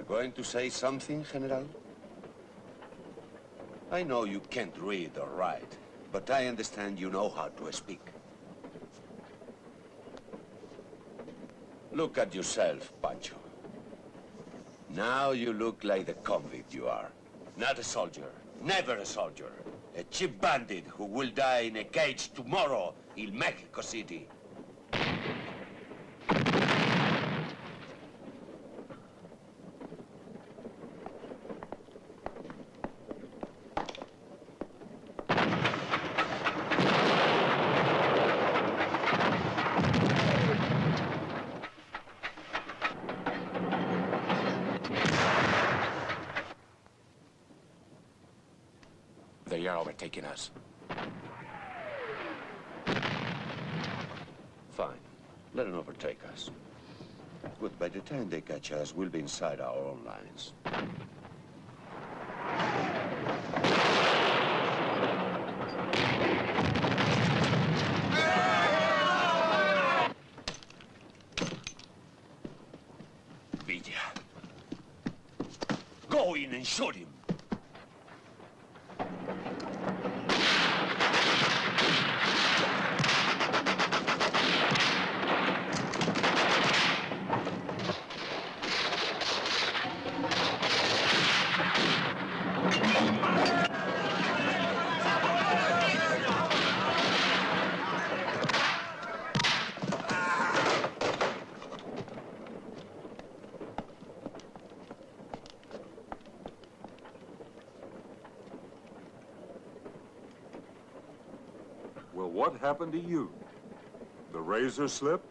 going to say something, General? I know you can't read or write, but I understand you know how to speak. Look at yourself, Pancho. Now you look like the convict you are. Not a soldier, never a soldier. A cheap bandit who will die in a cage tomorrow in Mexico City. They are overtaking us. Fine. Let them overtake us. But by the time they catch us, we'll be inside our own lines. Villa. Go in and shoot him. Well, what happened to you? The razor slip?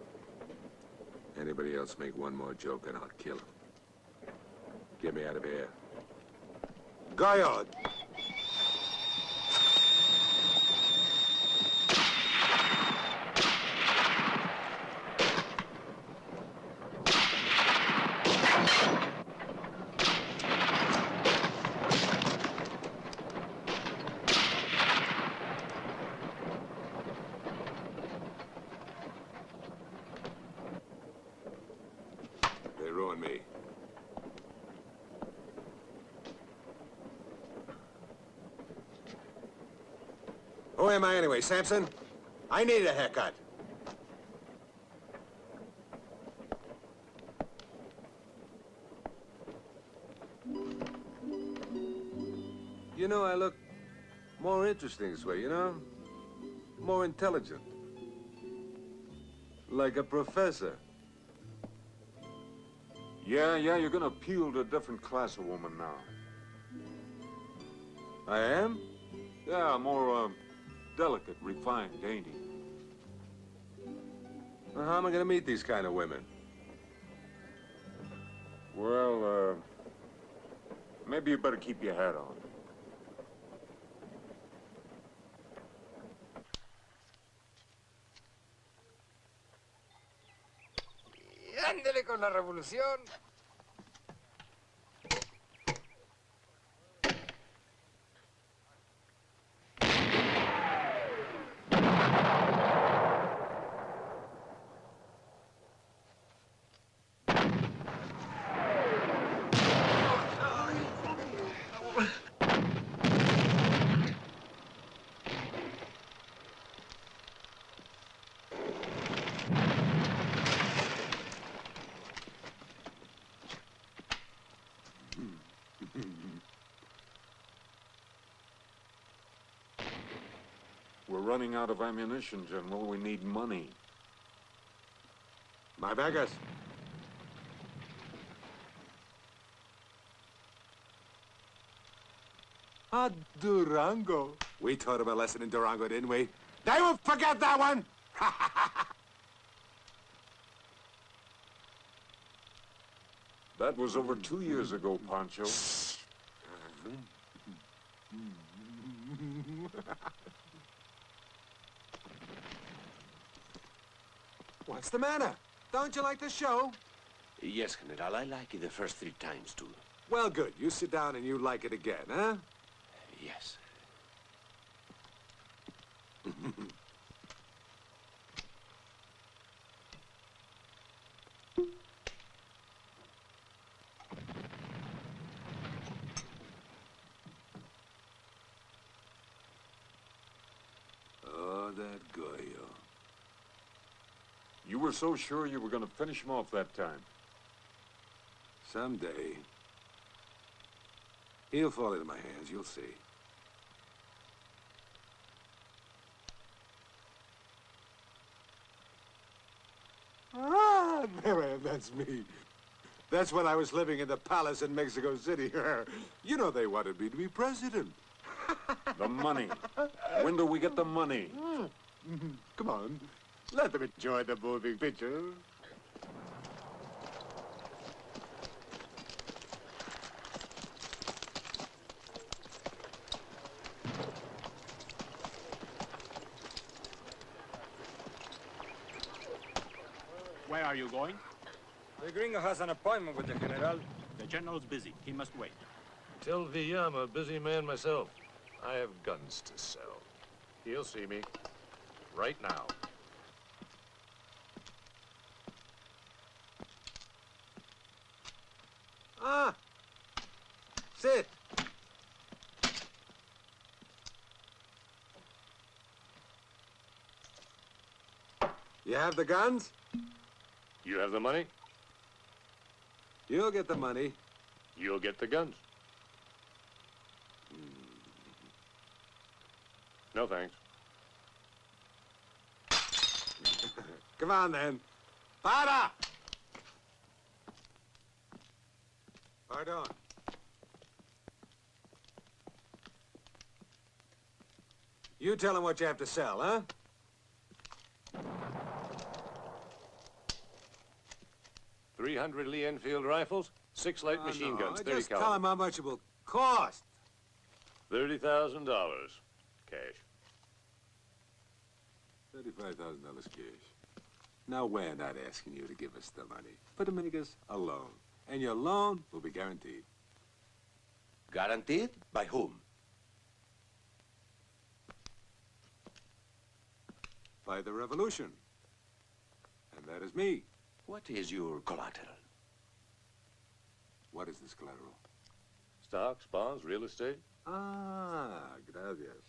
Anybody else make one more joke and I'll kill him. Get me out of here. Goyard! They ruined me. Who am I anyway, Samson? I need a haircut. You know, I look more interesting this way, you know? More intelligent. Like a professor. Yeah, you're gonna appeal to a different class of woman now. I am? Yeah, more, delicate, refined, dainty. Well, how am I gonna meet these kind of women? Well, maybe you better keep your hat on. Y ándele con la revolución. We're running out of ammunition, General. We need money. My Vegas. Durango. We taught him a lesson in Durango, didn't we? They won't forget that one! That was over 2 years ago, Pancho. What's the matter? Don't you like the show? Yes, General, I like it the first 3 times, too. Well, good. You sit down and you like it again, huh? Yes. that Goyo. You were so sure you were going to finish him off that time. Someday, he'll fall into my hands, you'll see. Ah, that's me. That's when I was living in the palace in Mexico City. You know they wanted me to be president. The money. When do we get the money? Come on, let them enjoy the moving picture. Where are you going? The gringo has an appointment with the general. The general's busy. He must wait. Tell Villa I'm a busy man myself. I have guns to sell. He'll see me. Right now. Ah! Sit! You have the guns? You have the money? You'll get the money. You'll get the guns. No thanks. Come on, then. Para! Pardon. You tell him what you have to sell, huh? $300 Lee Enfield rifles, 6 light machine guns, 30 just caliber. tell him how much it will cost. $30,000 cash. $35,000 cash. Now, we're not asking you to give us the money, but to make us a loan. And your loan will be guaranteed. Guaranteed? By whom? By the revolution. And that is me. What is your collateral? What is this collateral? Stocks, bonds, real estate? Ah, gracias.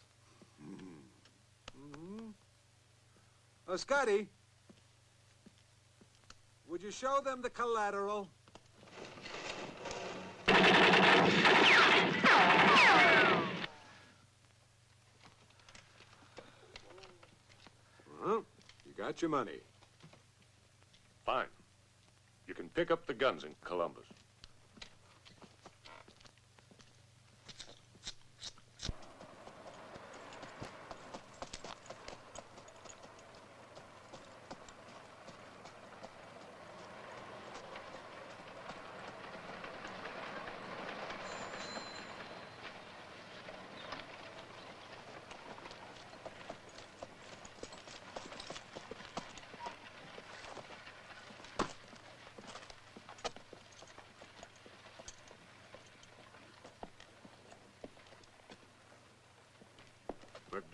Oh, Scotty, would you show them the collateral? Well, you got your money. Fine. You can pick up the guns in Columbus.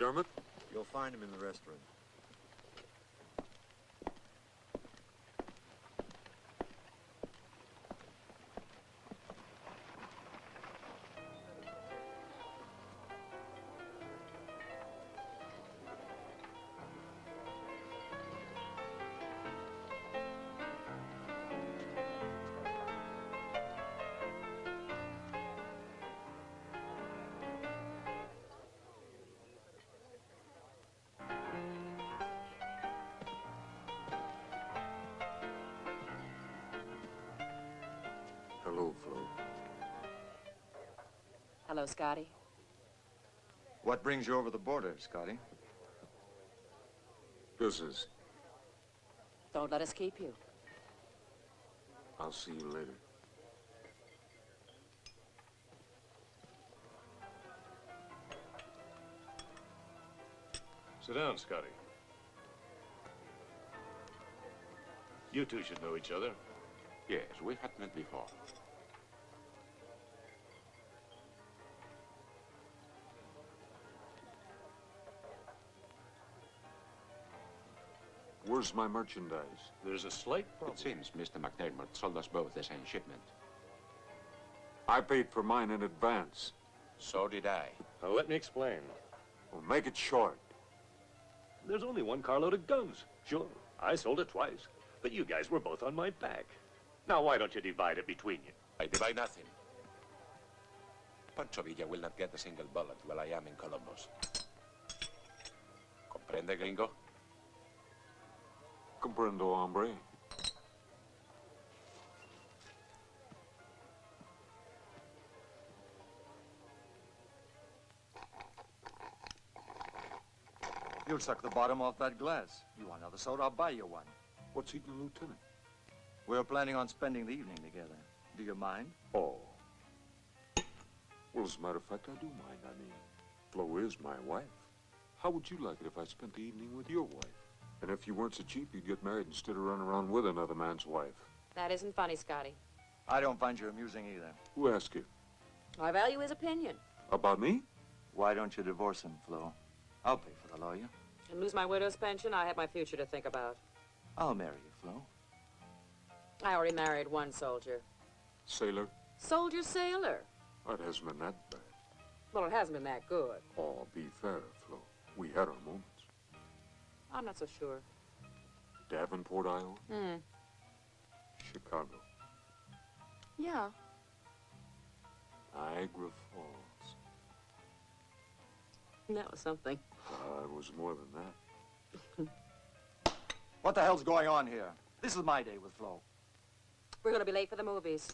McDermott? You'll find him in the restaurant. Hello, Flo. Hello, Scotty. What brings you over the border, Scotty? Business. Don't let us keep you. I'll see you later. Sit down, Scotty. You two should know each other. Yes, we had met before. Where's my merchandise? There's a slight problem. It seems Mr. McDermott sold us both the same shipment. I paid for mine in advance. So did I. Now, let me explain. Well, make it short. There's only one carload of guns. Sure, I sold it twice, but you guys were both on my back. Now, why don't you divide it between you? I divide nothing. Pancho Villa will not get a single bullet while I am in Columbus. ¿Comprende, gringo? Comprendo, hombre. You'll suck the bottom off that glass. You want another soda? I'll buy you one. What's eating the lieutenant? We're planning on spending the evening together. Do you mind? Oh. Well, as a matter of fact, I do mind. I mean, Flo is my wife. How would you like it if I spent the evening with your wife? And if you weren't so cheap, you'd get married instead of running around with another man's wife. That isn't funny, Scotty. I don't find you amusing either. Who asked you? I value his opinion. About me? Why don't you divorce him, Flo? I'll pay for the lawyer. And lose my widow's pension, I have my future to think about. I'll marry you, Flo. I already married one soldier. Sailor? Soldier sailor. That hasn't been that bad. Well, it hasn't been that good. Oh, be fair, Flo. We had our moments. I'm not so sure. Davenport, Iowa? Chicago. Yeah. Niagara Falls. That was something. It was more than that. What the hell's going on here? This is my day with Flo. We're going to be late for the movies.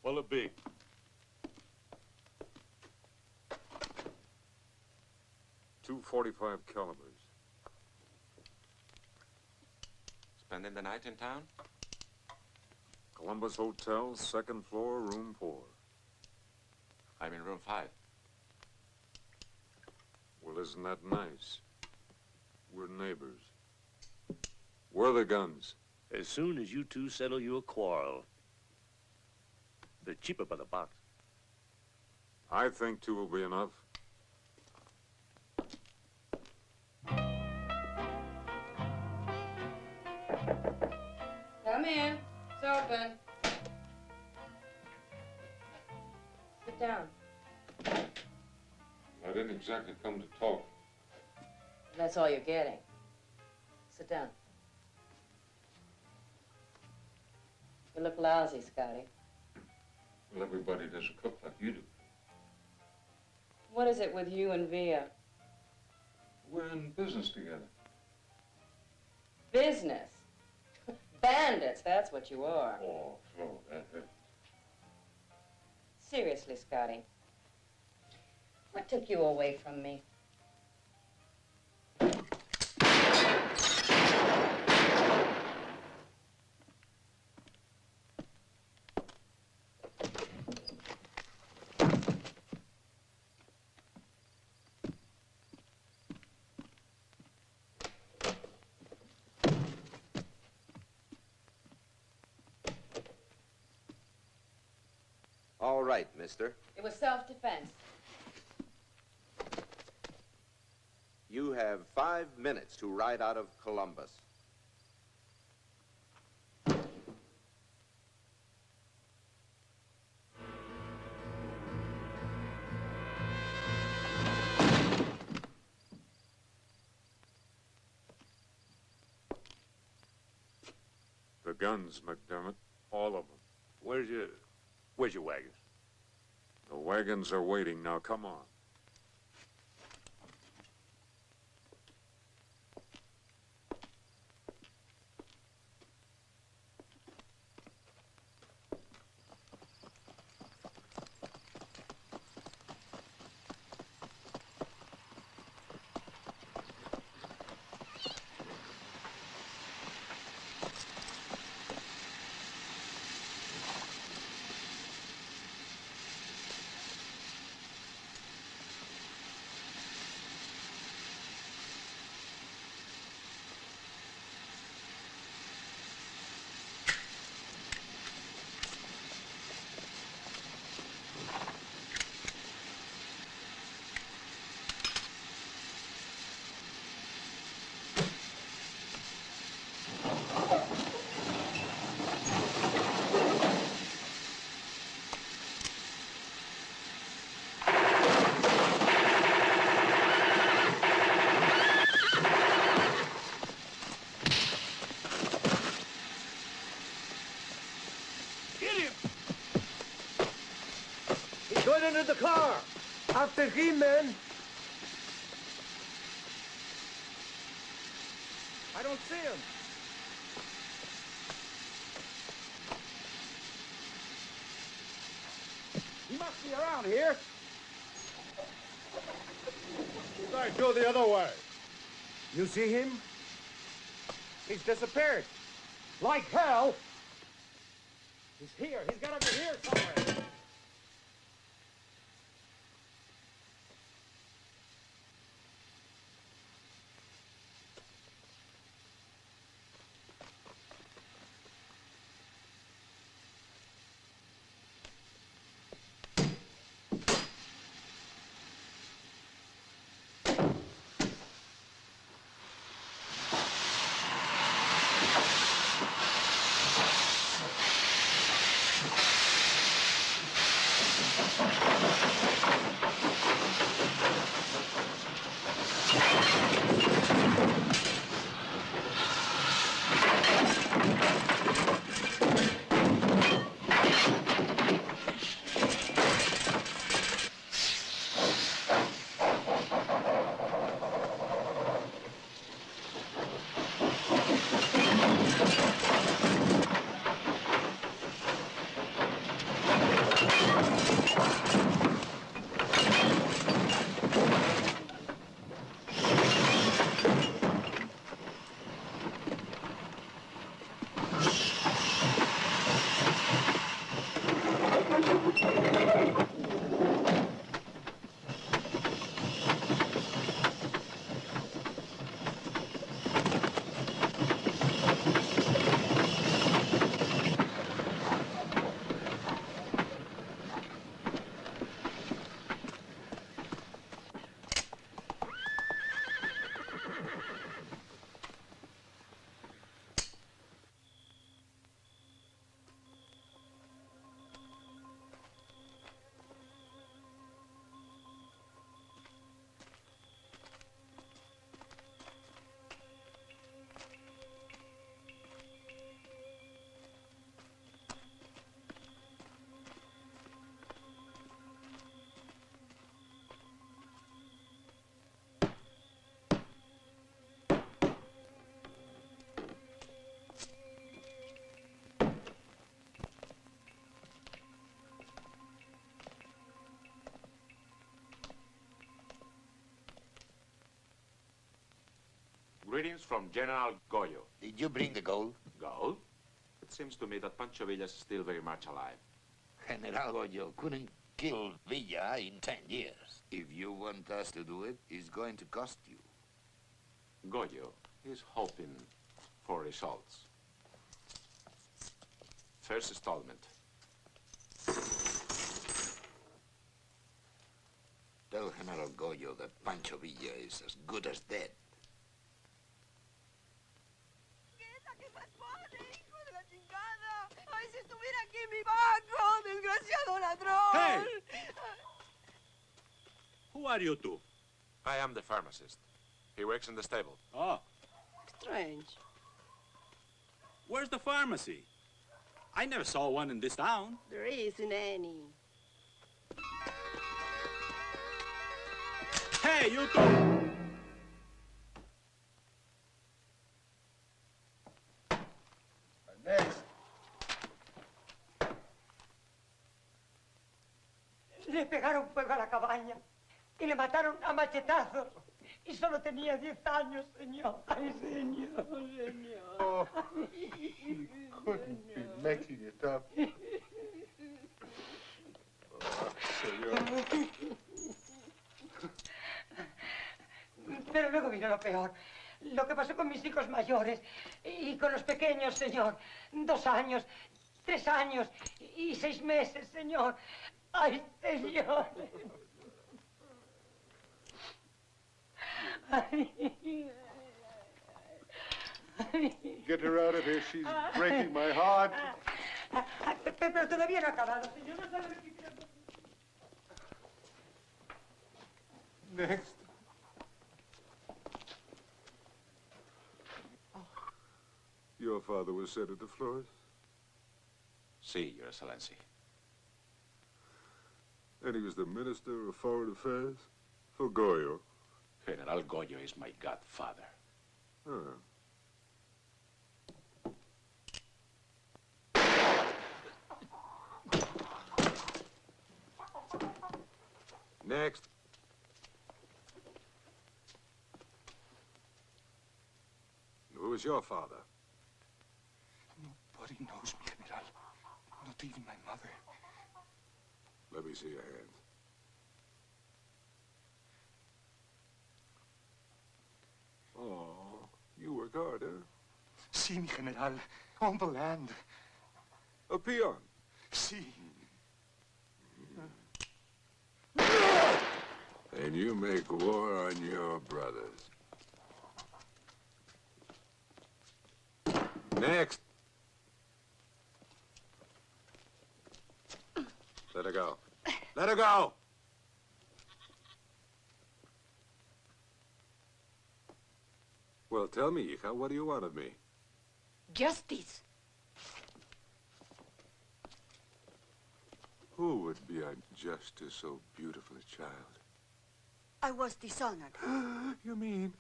What'll it be? .245 calibers. Spending the night in town? Columbus Hotel, second floor, room 4. I'm in room 5. Well, isn't that nice? We're neighbors. Where are the guns? As soon as you two settle your quarrel. They're cheaper by the box. I think 2 will be enough. Come in. It's open. Sit down. I didn't exactly come to talk. That's all you're getting. Sit down. You look lousy, Scotty. Well, everybody doesn't cook like you do. What is it with you and Via? We're in business together. Business. Bandits, that's what you are. Oh, Flo, that hurt. Seriously, Scotty. What took you away from me? All right, mister. It was self-defense. You have 5 minutes to ride out of Columbus. The guns, McDermott. All of them. Where's your wagons? The wagons are waiting now. Come on. Going into the car! After him, man! I don't see him. He must be around here. You guys go the other way. You see him? He's disappeared. Like hell. He's here. He's got to be here somewhere. Greetings from General Goyo. Did you bring the gold? Gold? It seems to me that Pancho Villa is still very much alive. General Goyo couldn't kill Villa in 10 years. If you want us to do it, it's going to cost you. Goyo is hoping for results. First installment. Tell General Goyo that Pancho Villa is as good as dead. Hey! Who are you two? I am the pharmacist. He works in the stable. Oh, Strange. where's the pharmacy? I never saw one in this town. There isn't any. Hey, you two! Next. Le pegaron fuego a la cabaña y le mataron a machetazos. Y solo tenía 10 años, señor. Ay, señor, señor. Oh, he couldn't be making it up. Oh, señor. Pero luego vino lo peor. Lo que pasó con mis hijos mayores y con los pequeños, señor. 2 años, 3 años y 6 meses, señor. Ay, señor. Get her out of here. She's breaking my heart. Pero todavía no ha acabado, señor. No sabe lo que quiero. Next. Your father was Senator Flores? Si, Your Excellency. And he was the Minister of Foreign Affairs for Goyo. General Goyo is my godfather. Huh. Next. Who is your father? Nobody knows me, General. Not even my mother. Let me see your hands. Oh, you work hard, huh? Si, mi General. On the land. A peon. Si. And you make war on your brothers. Next. Let her go. Let her go! Well, tell me, Hija, what do you want of me? Justice. Who would be unjust to so beautiful a child? I was dishonored. You mean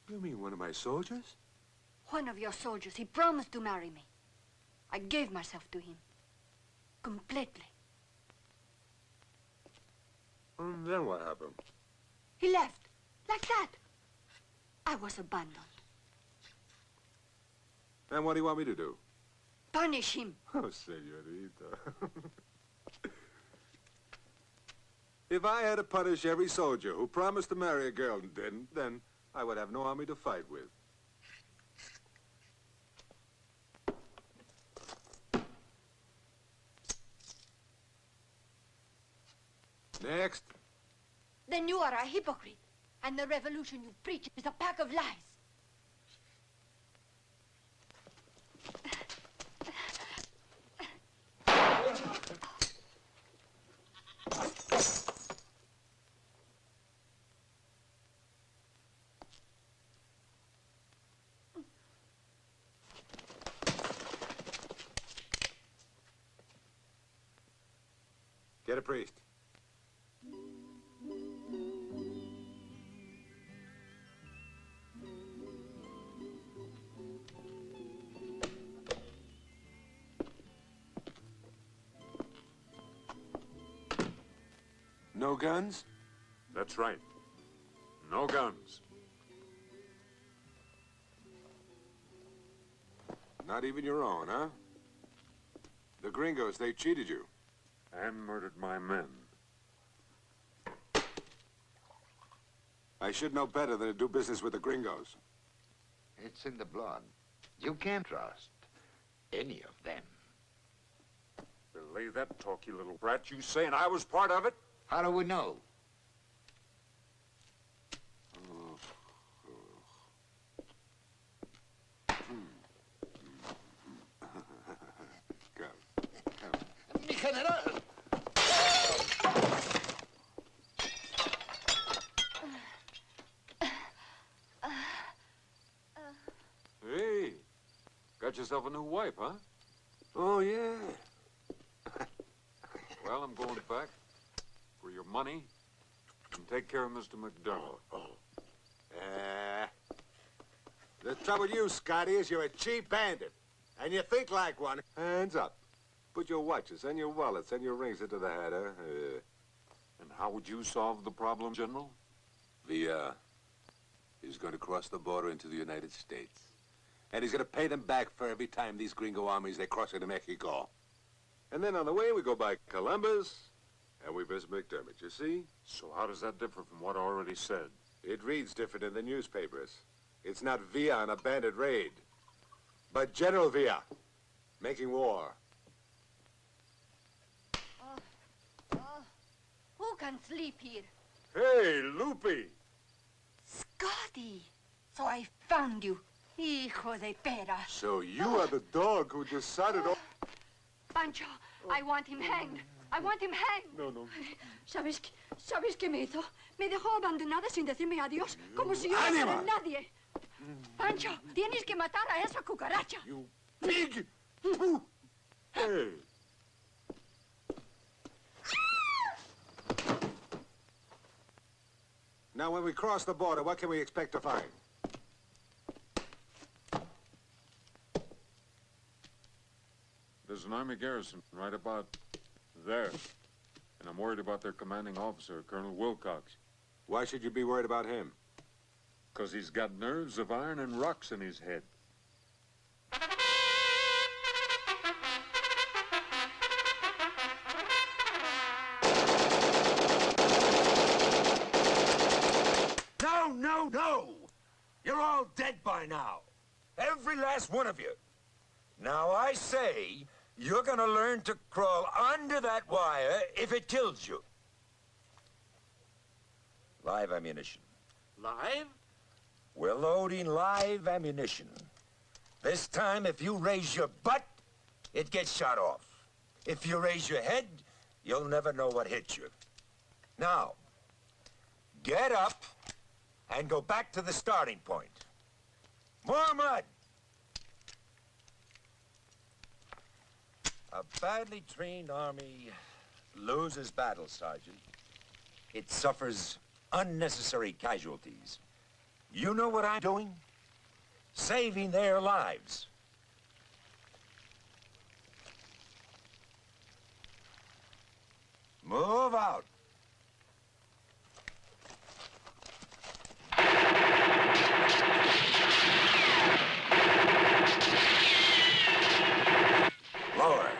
one of my soldiers? One of your soldiers, he promised to marry me. I gave myself to him. Completely. And then what happened? He left. Like that. I was abandoned. And what do you want me to do? Punish him. Oh, senorita. If I had to punish every soldier who promised to marry a girl and didn't, then I would have no army to fight with. Next. Then you are a hypocrite. And the revolution you preach is a pack of lies. Get a priest. No guns? That's right. No guns. Not even your own, huh? The gringos, they cheated you. And murdered my men. I should know better than to do business with the gringos. It's in the blood. You can't trust any of them. Believe that talk, you little brat. You saying I was part of it? How do we know? Mi general! Hey, got yourself a new wife, huh? Oh, yeah. Well, I'm going back for your money and take care of Mr. McDonald. The trouble with you, Scotty, is you're a cheap bandit. And you think like one. Hands up. Put your watches and your wallets and your rings into the hat, huh? And how would you solve the problem, General? Villa is going to cross the border into the United States. And he's going to pay them back for every time these gringo armies, they cross into Mexico. And then on the way, we go by Columbus, and we visit McDermott, you see? So how does that differ from what I already said? It reads different in the newspapers. It's not Villa on a bandit raid, but General Villa, making war. Who can sleep here? Hey, Lupe! Scotty! So I found you. Hijo de pera. So you are the dog who decided... Pancho, I want him hanged. I want him hanged. No. ¿Sabes qué me hizo? Me dejó abandonada sin decirme adiós, como si yo no fuera nadie. Pancho, tienes que matar a esa cucaracha. You pig! Hey! Now, when we cross the border, what can we expect to find? There's an army garrison right about there. And I'm worried about their commanding officer, Colonel Wilcox. Why should you be worried about him? Because he's got nerves of iron and rocks in his head. No, no, no! You're all dead by now. Every last one of you. Now I say, you're gonna learn to crawl under that wire if it kills you. Live ammunition. Live? We're loading live ammunition. This time, if you raise your butt, it gets shot off. If you raise your head, you'll never know what hit you. Now, get up and go back to the starting point. More mud! A badly trained army loses battle, Sergeant. It suffers unnecessary casualties. You know what I'm doing? Saving their lives. Move out. Lower.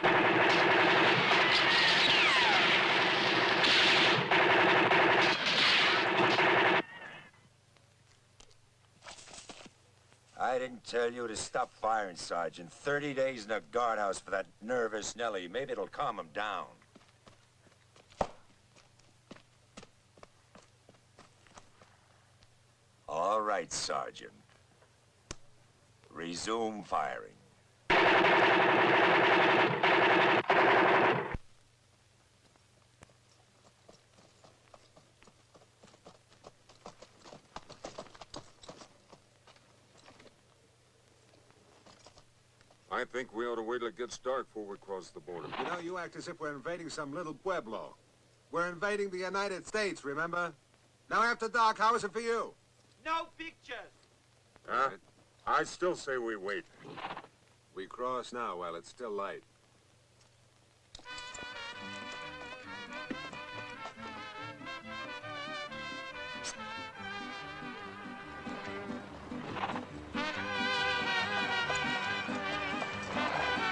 I didn't tell you to stop firing, Sergeant. 30 days in a guardhouse for that nervous Nellie. Maybe it'll calm him down. All right, Sergeant. Resume firing. I think we ought to wait till it gets dark before we cross the border. You know, you act as if we're invading some little pueblo. We're invading the United States, remember? Now, after dark, how is it for you? No pictures. Huh? I still say we wait. We cross now while it's still light.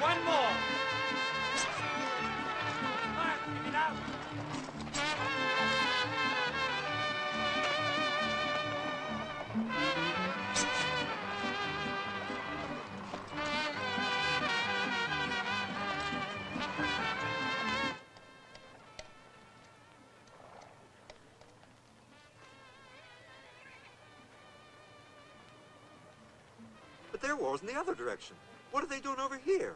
One more. Mark, give it out. But their war's in the other direction. What are they doing over here?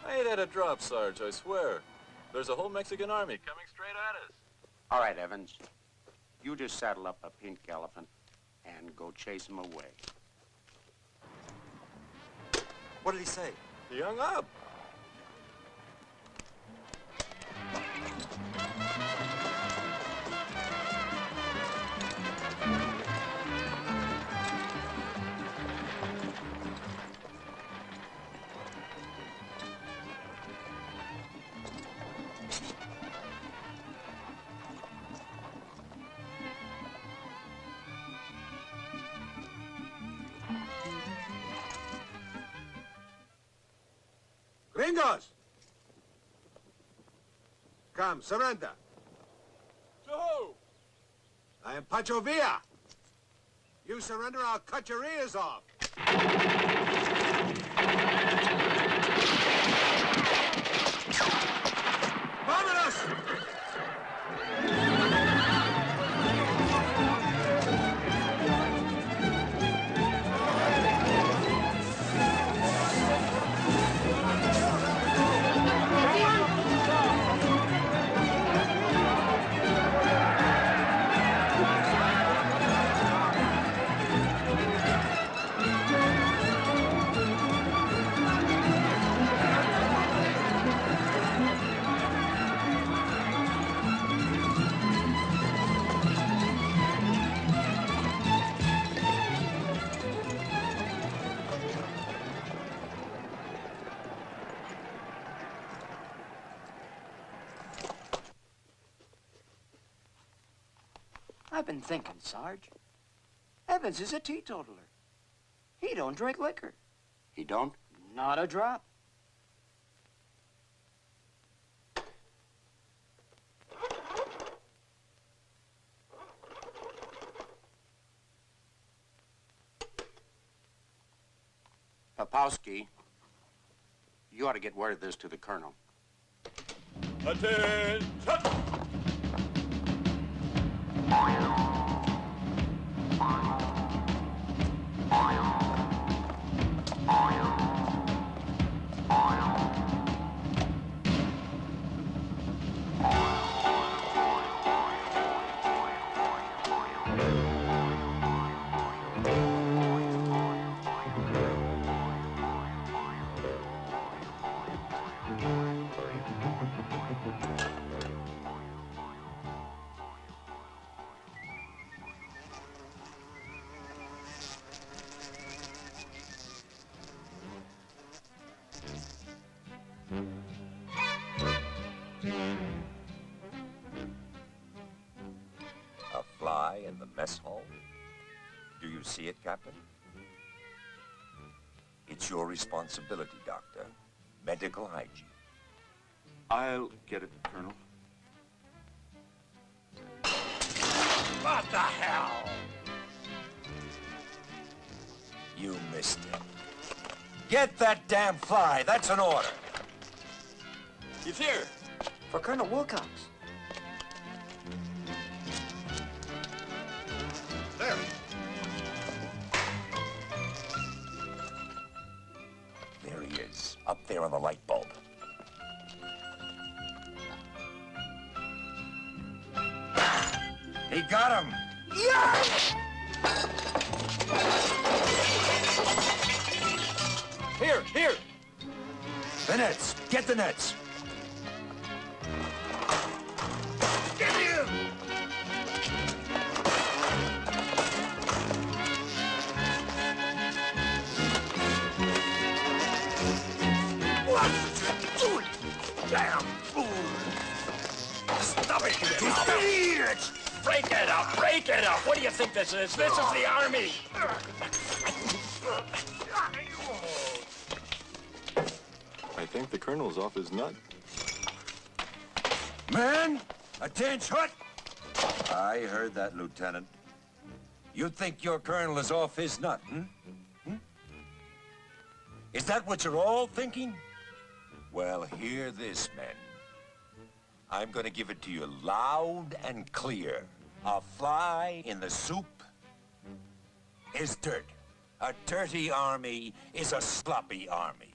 I ain't had a drop, Sarge, I swear. There's a whole Mexican army coming straight at us. All right, Evans. You just saddle up a pink elephant and go chase him away. What did he say? He hung up. Gringos! Come, surrender. Joe! I am Pancho Villa. You surrender, I'll cut your ears off. Vámonos! I've been thinking, Sarge. Evans is a teetotaler. He don't drink liquor. He don't? Not a drop. Papowski, you ought to get word of this to the colonel. Attention! A fly in the mess hall? Do you see it, Captain? It's your responsibility, Doctor. Medical hygiene. I'll get it, Colonel. What the hell? You missed it. Get that damn fly. That's an order. He's here. For Colonel Wilcox. There. There he is, up there on the light bulb. He got him! Yes! Here! The nets! Get the nets! Get him! What you doing? Damn fool! Stop it! Eat it! Break it up! Break it up! What do you think this is? This is the Army! I think the colonel's off his nut. Man, attention! I heard that, Lieutenant. You think your colonel is off his nut, hmm? Is that what you're all thinking? Well, hear this, men. I'm gonna give it to you loud and clear. A fly in the soup is dirt. A dirty army is a sloppy army.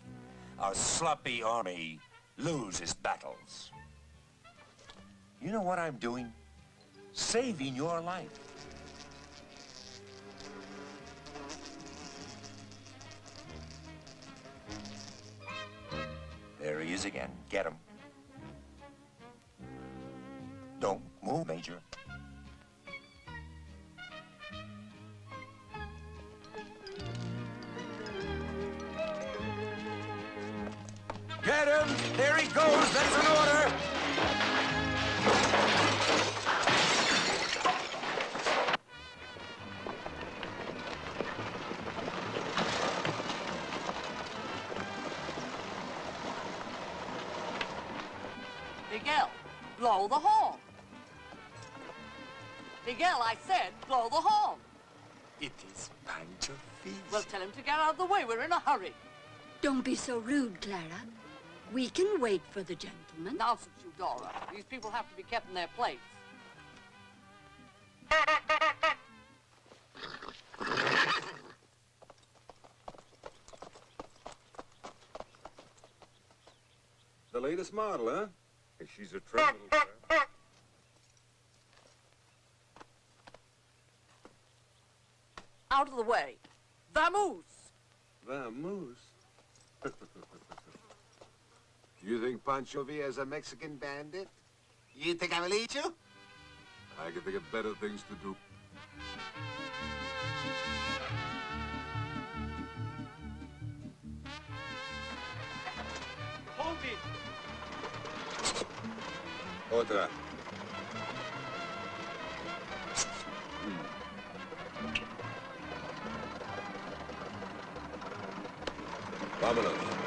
A sloppy army loses battles. You know what I'm doing? Saving your life. There he is again. Get him. Don't move, Major. Get him! There he goes! That's an order! Miguel, blow the horn. Miguel, I said blow the horn. It is Pancho Feast. Well, tell him to get out of the way. We're in a hurry. Don't be so rude, Clara. We can wait for the gentleman. Nonsense, Eudora. These people have to be kept in their place. The latest model, huh? She's a trim little crap. Out of the way. Vamoose. Vamoose? You think Pancho Villa is a Mexican bandit? You think I will eat you? I can think of better things to do. Hold it! Otra. Vámonos.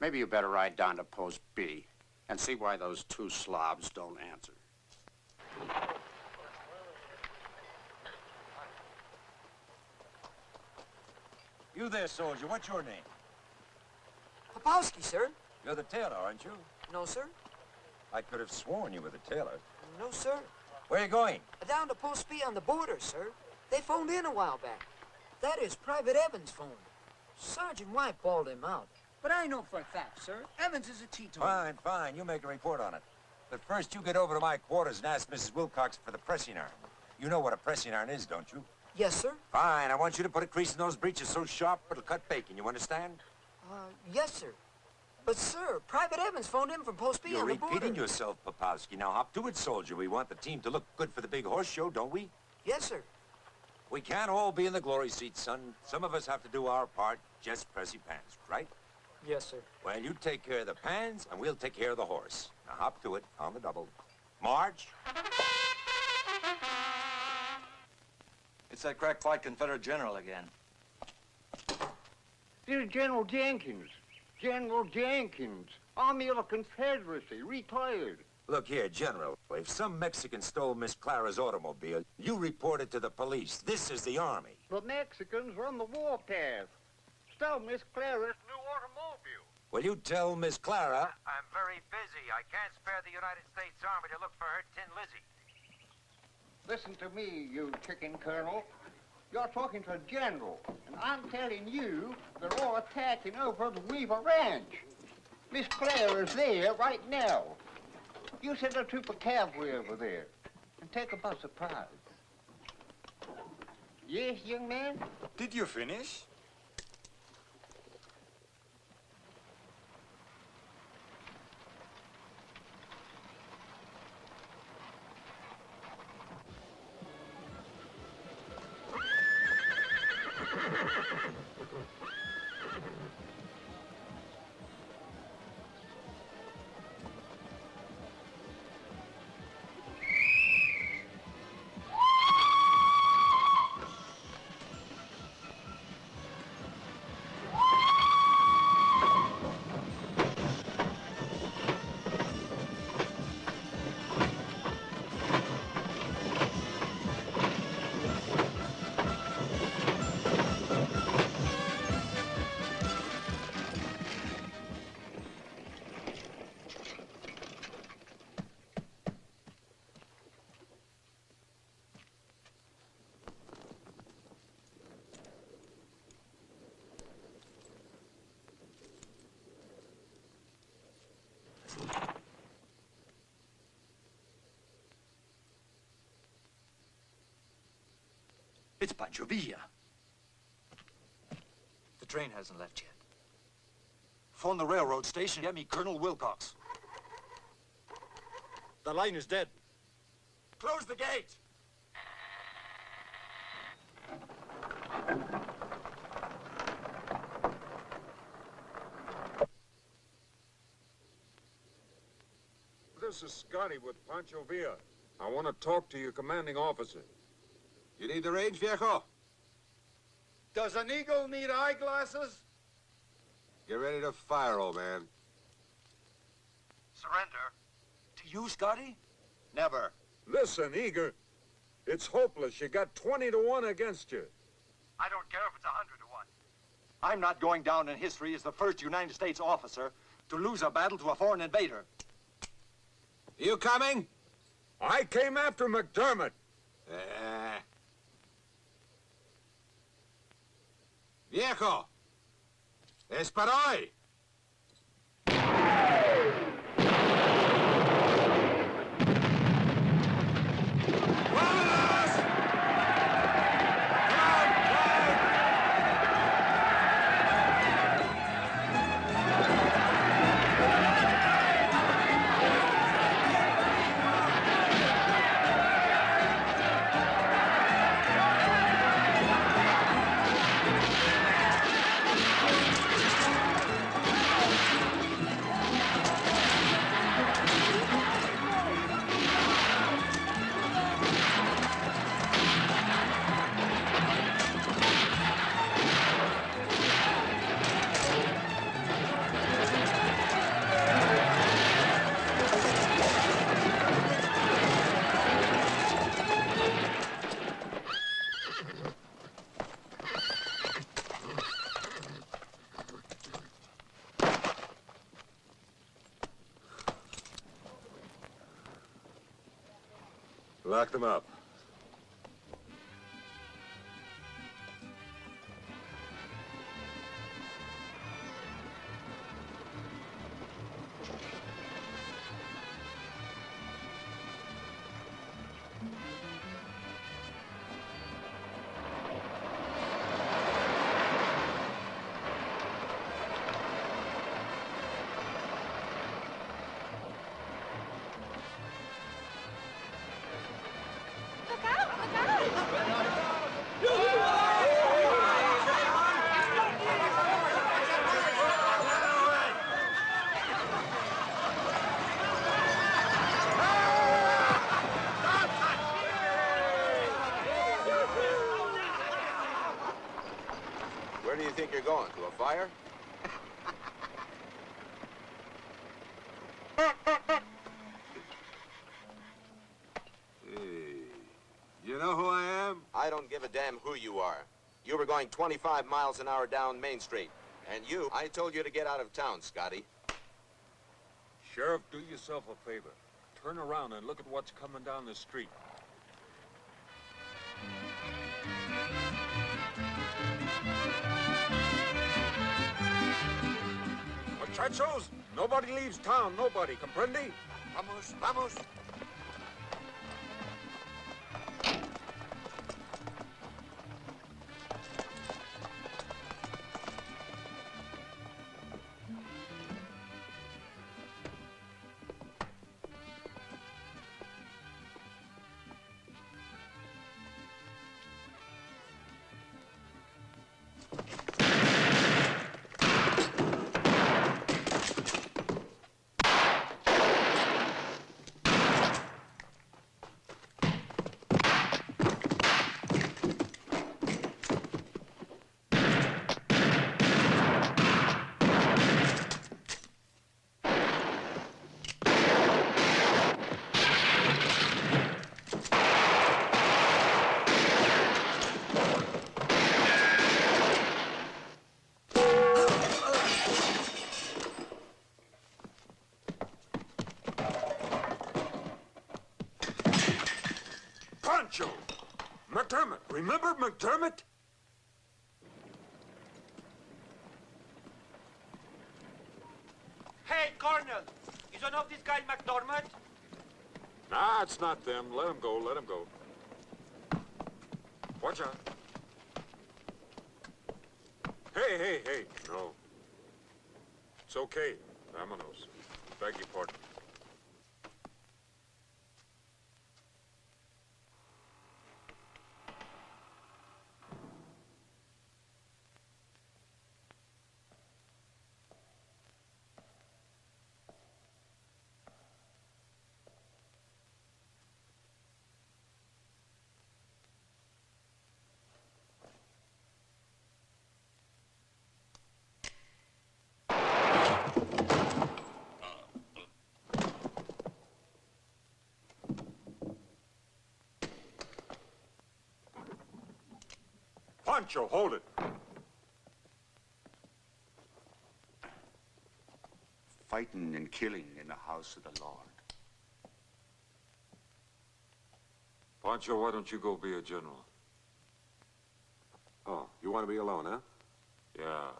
Maybe you better ride down to Post B and see why those two slobs don't answer. You there, soldier. What's your name? Popowski, sir. You're the tailor, aren't you? No, sir. I could have sworn you were the tailor. No, sir. Where are you going? Down to Post B on the border, sir. They phoned in a while back. That is, Private Evans phoned. Sergeant White bawled him out. But I know for a fact, sir, Evans is a teetotaler. Fine, fine. You make a report on it. But first, you get over to my quarters and ask Mrs. Wilcox for the pressing iron. You know what a pressing iron is, don't you? Yes, sir. Fine. I want you to put a crease in those breeches so sharp it'll cut bacon. You understand? Yes, sir. But, sir, Private Evans phoned in from Post B You're on the border. repeating yourself, Popowski. Now hop to it, soldier. We want the team to look good for the big horse show, don't we? Yes, sir. We can't all be in the glory seat, son. Some of us have to do our part, just pressy pants, right? Yes, sir. Well, you take care of the pans, and we'll take care of the horse. Now hop to it on the double. March. It's that crackpot Confederate general again. This is General Jenkins. General Jenkins, Army of the Confederacy, retired. Look here, General. If some Mexican stole Miss Clara's automobile, you report it to the police. This is the Army. The Mexicans run the warpath. Stole Miss Clara's new automobile. Will you tell Miss Clara? I'm very busy. I can't spare the United States Army to look for her Tin Lizzie. Listen to me, you chicken colonel. You're talking to a general, and I'm telling you they're all attacking over the Weaver Ranch. Miss Clara's there right now. You send a troop of cavalry over there and take them by surprise. Yes, young man? Did you finish? It's Pancho Villa. The train hasn't left yet. Phone the railroad station. Get me Colonel Wilcox. The line is dead. Close the gate! This is Scotty with Pancho Villa. I want to talk to your commanding officer. You need the range, viejo? Does an eagle need eyeglasses? Get ready to fire, old man. Surrender. To you, Scotty? Never. Listen, Eager. It's hopeless. You got 20 to 1 against you. I don't care if it's 100 to 1. I'm not going down in history as the first United States officer to lose a battle to a foreign invader. You coming? I came after McDermott. Viejo, es para hoy. Lock them up. Where do you think you're going? To a fire? Hey, you know who I am? I don't give a damn who you are. You were going 25 miles an hour down Main Street. And I told you to get out of town, Scotty. Sheriff, do yourself a favor. Turn around and look at what's coming down the street. Muchachos, nobody leaves town, nobody, comprende? Vamos, vamos. Pancho! McDermott! Remember McDermott? Hey, Colonel! You don't know this guy McDormand? Nah, it's not them. Let them go, let them go. Watch out. Hey, no. It's okay. Vámonos. Beg your pardon. Pancho, hold it. Fighting and killing in the house of the Lord. Pancho, why don't you go be a general? Oh, you want to be alone, huh? Yeah.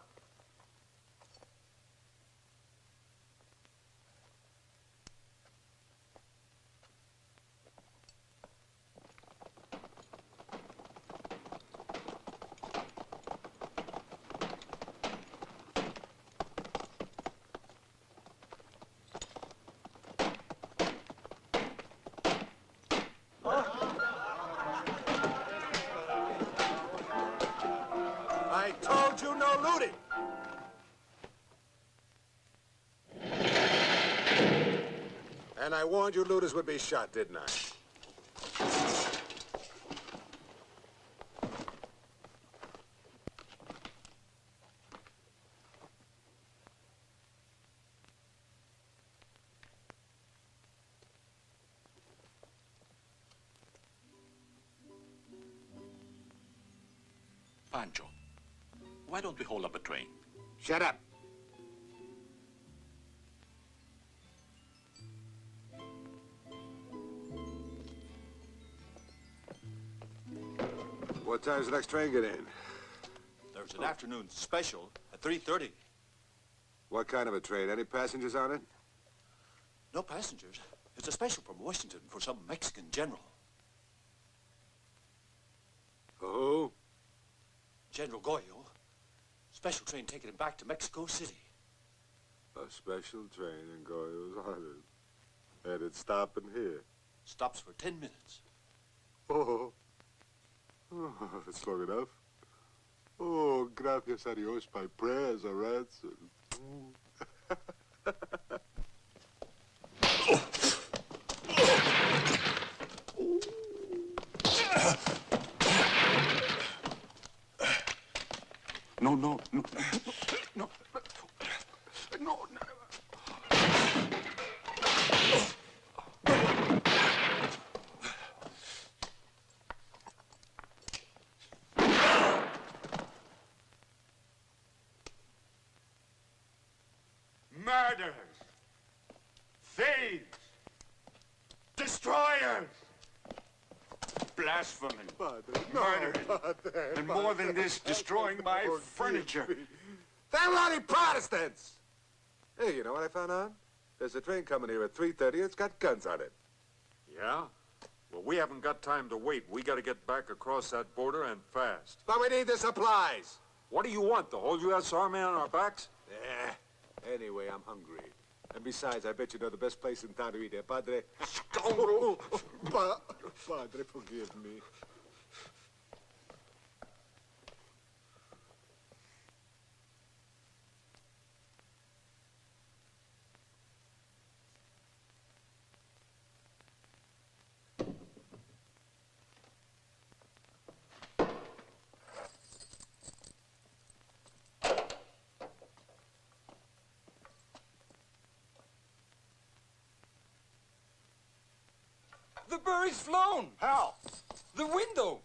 I told you no looting! And I warned you looters would be shot, didn't I? Pancho, why don't we hold up a train? Shut up. What time's the next train get in? There's an afternoon special at 3:30. What kind of a train? Any passengers on it? No passengers. It's a special from Washington for some Mexican general. For who? General Goyo. Special train taking him back to Mexico City. A special train in Goyo's on it. And it's stopping here. Stops for 10 minutes. Oh. Oh, that's long enough. Oh, gracias a Dios, my prayers are answered. No, no, no, no, no, no. Murderers, thieves, destroyers, blaspheming, murderers, and more than this, destroying my furniture. Them bloody Protestants! Hey, you know what I found out? There's a train coming here at 3:30. It's got guns on it. Yeah? Well, we haven't got time to wait. We got to get back across that border and fast. But we need the supplies. What do you want, the whole U.S. Army on our backs? Yeah. Anyway, I'm hungry. And besides, I bet you know the best place in town to eat there, Padre. Scoundrel! Padre, forgive me. The bird's flown. How? The window.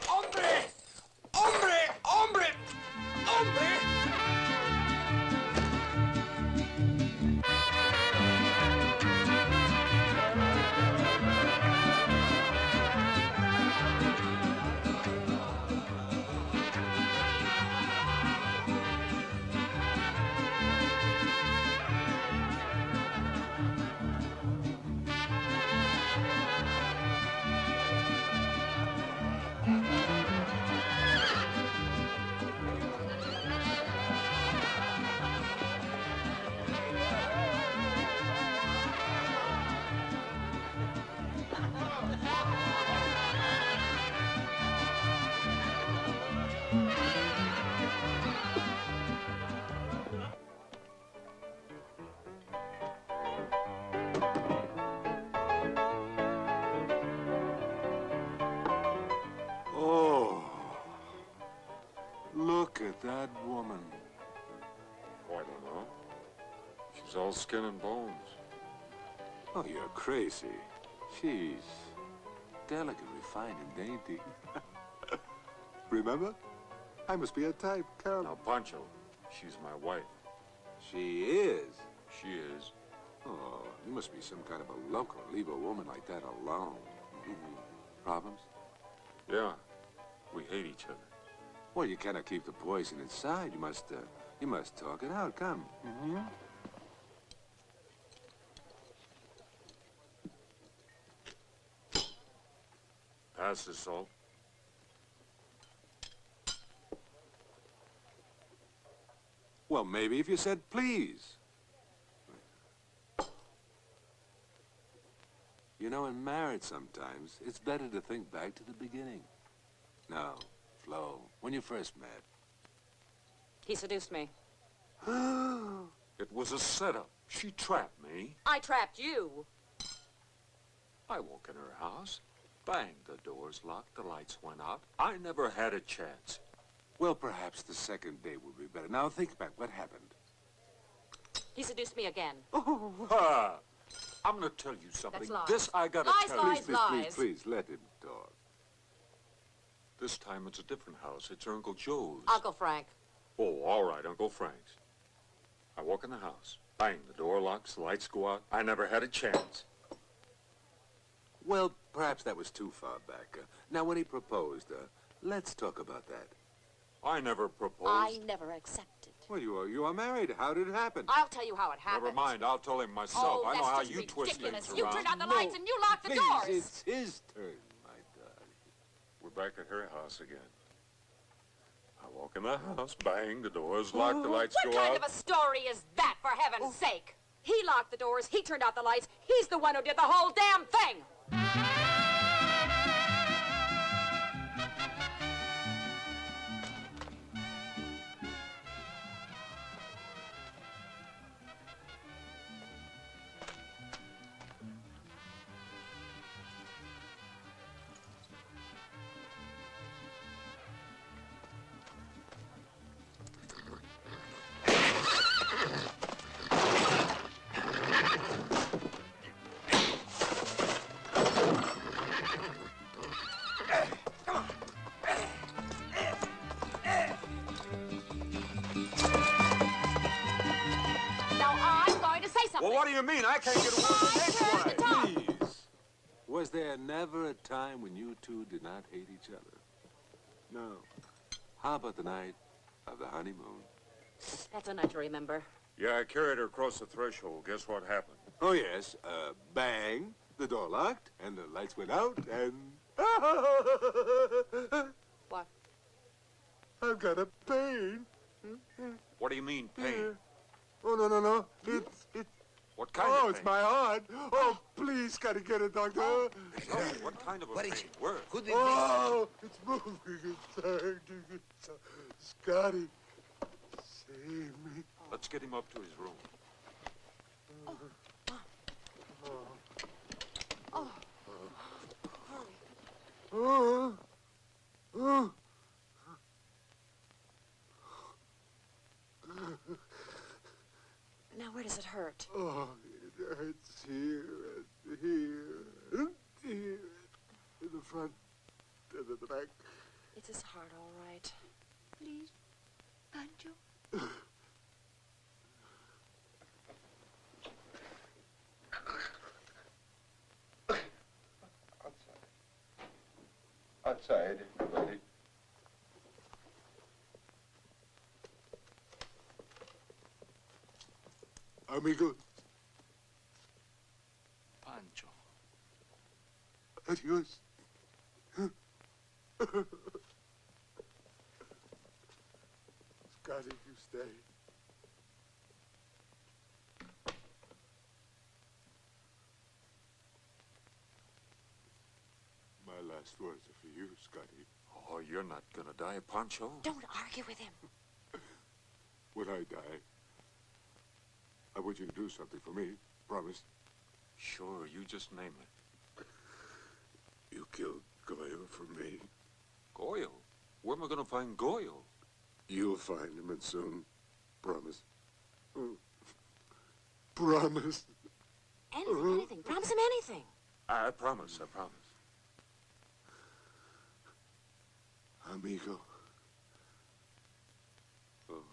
Hombre! Hombre! Hombre! Hombre! Oh. Look at that woman. Oh, I don't know. She's all skin and bones. Oh, you're crazy. She's delicate, refined, and dainty. Remember? I must be a type, Carol. Now, Pancho, she's my wife. She is? She is. Oh, you must be some kind of a loco. Leave a woman like that alone. Problems? Yeah. We hate each other. Well, you cannot keep the poison inside. You must talk it out. Come. Pass the salt. Well, maybe if you said please. You know, in marriage sometimes, it's better to think back to the beginning. Now, Flo, when you first met. He seduced me. It was a setup. She trapped me. I trapped you. I woke in her house. Bang, the doors locked, the lights went out. I never had a chance. Well, perhaps the second date would be better. Now, think back. What happened? He seduced me again. Ah, I'm gonna tell you something. That's lies. This I gotta Lies, tell lies, you. lies. Please, let him talk. This time it's a different house. It's her Uncle Joe's. Uncle Frank. Oh, all right, Uncle Frank's. I walk in the house. Bang, the door locks, the lights go out. I never had a chance. Well, perhaps that was too far back. Now, when he proposed, let's talk about that. I never proposed. I never accepted. Well, you are married. How did it happen? I'll tell you how it happened. Never mind, I'll tell him myself. Oh, I know that's how just you twist ridiculous. things You around. turned out the lights and you locked the Please, doors. it's his turn, my darling. We're back at her house again. I walk in the house, bang, the doors locked, the lights What go kind out. of a story is that, for heaven's sake? He locked the doors, he turned out the lights, he's the one who did the whole damn thing! Well, what do you mean? I can't get away from this one. Please. Was there never a time when you two did not hate each other? No. How about the night of the honeymoon? That's a night to remember. Yeah, I carried her across the threshold. Guess what happened? Oh, yes. Bang. The door locked, and the lights went out, and... What? I've got a pain. What do you mean, pain? Oh, no. It's... What kind of Oh, pain? it's my heart. Oh, please, gotta get it, doctor. What kind of a pain? Where? Could it oh, it's moving inside. Scotty, save me. Let's get him up to his room. Now, where does it hurt? Oh, it hurts here and here and here. In the front and in the back. It's his heart, all right. Please, Pancho. Outside, nobody. Amigo. Pancho. Adios. Scotty, you stay. My last words are for you, Scotty. Oh, you're not gonna die, Pancho? Don't argue with him. When I die, I want you to do something for me. Promise. Sure, you just name it. You killed Goyo for me. Goyo? Where am I gonna find Goyo? You'll find him, and soon. Promise. Promise. Anything. Promise him anything. I promise, I promise. Amigo. Oh.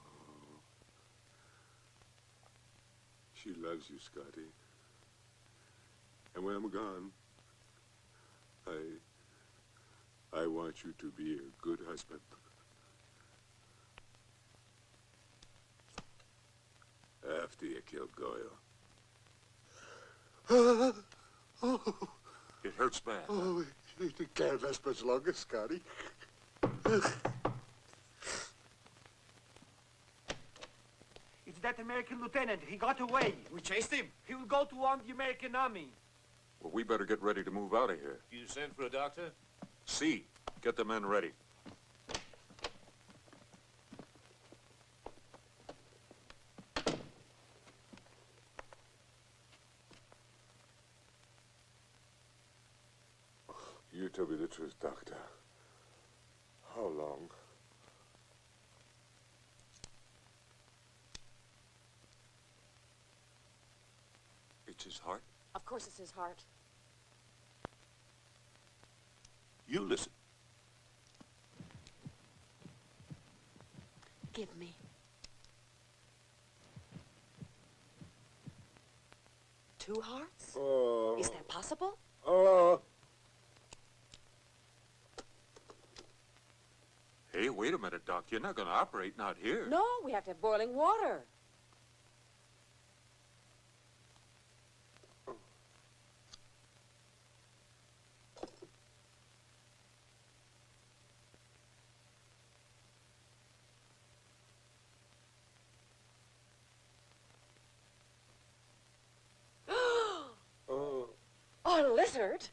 She loves you, Scotty. And when I'm gone, I want you to be a good husband. After you killed Goyo. It hurts bad. Oh, it can't last much longer, Scotty. It's that American lieutenant. He got away. We chased him. He will go to warn the American army. Well, we better get ready to move out of here. You sent for a doctor? See, get the men ready. You tell me the truth, Doctor. How long? It's his heart. Of course it's his heart. You listen. Forgive me. Two hearts? Oh. Is that possible? Oh. Hey, wait a minute, Doc. You're not going to operate out here. No, we have to have boiling water. Oh. A lizard?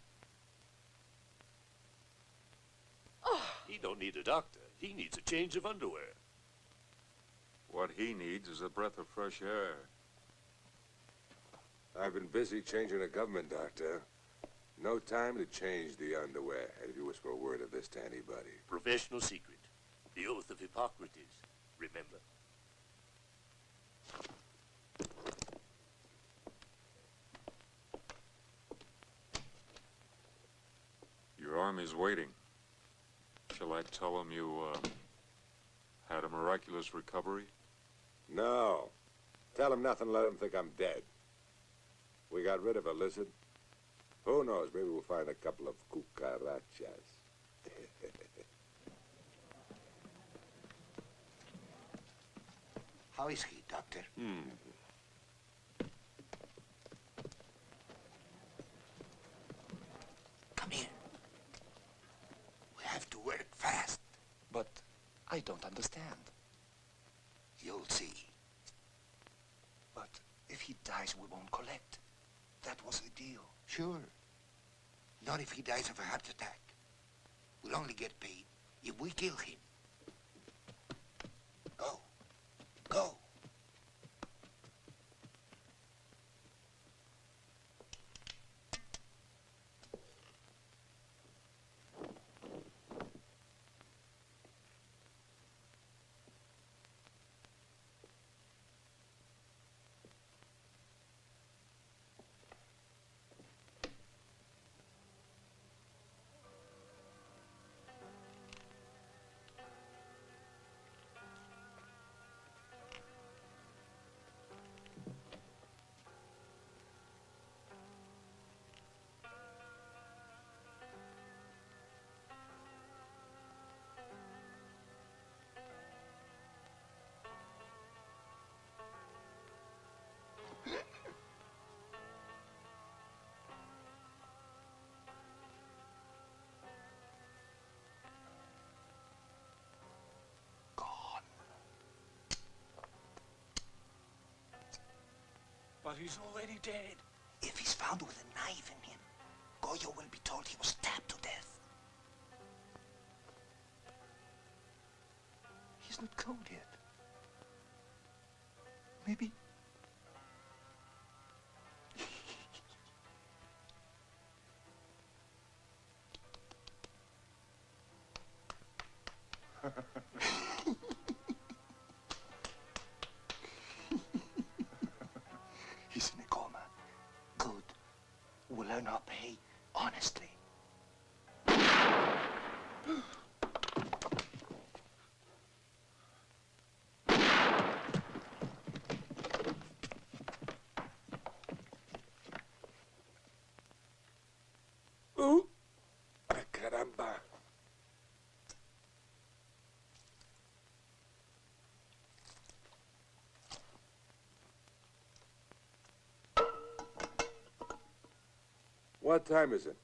He don't need a doctor. He needs a change of underwear. What he needs is a breath of fresh air. I've been busy changing a government, Doctor. No time to change the underwear. And if you whisper a word of this to anybody. Professional secret. The oath of Hippocrates. Remember. Your army's waiting. Shall I tell them you, had a miraculous recovery? No. Tell them nothing, let them think I'm dead. We got rid of a lizard. Who knows, maybe we'll find a couple of cucarachas. How is he, Doctor? Come here. We have to work fast. But I don't understand. You'll see. But if he dies, we won't collect. That was the deal. Sure. Not if he dies of a heart attack. We'll only get paid if we kill him. Go. Go. But he's already dead. If he's found with a knife in him, Goyo will be told he was stabbed to death. He's not cold yet. Maybe. He's in a coma. Good. We'll earn our pay honestly. Ooh. Caramba. What time is it?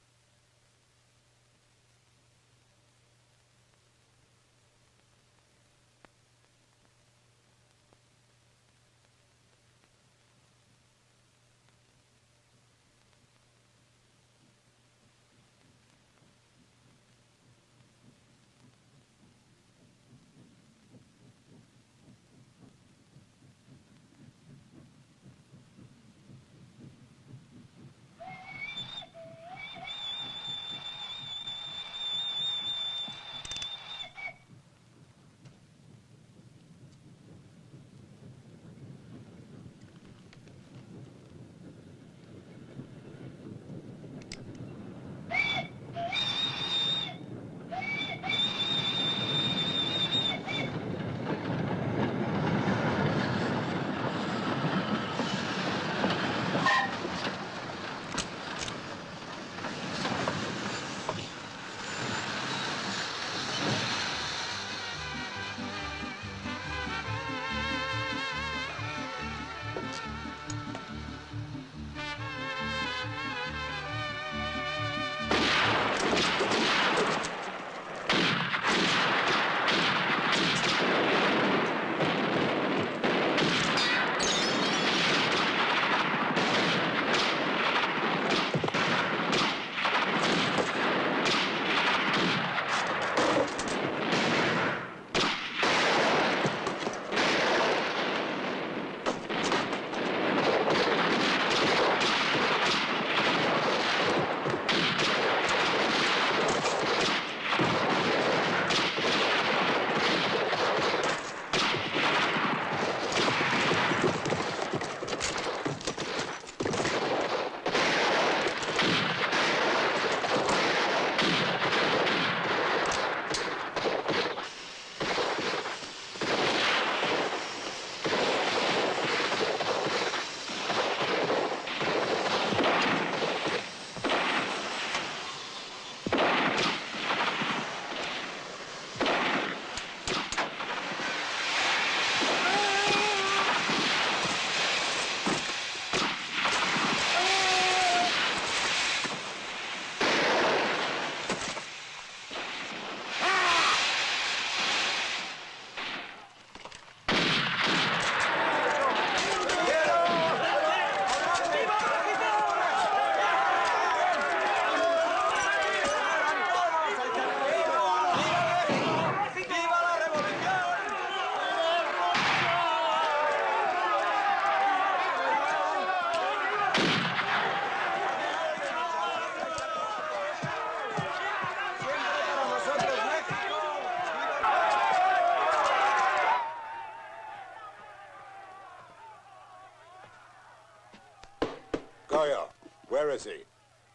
Where is he?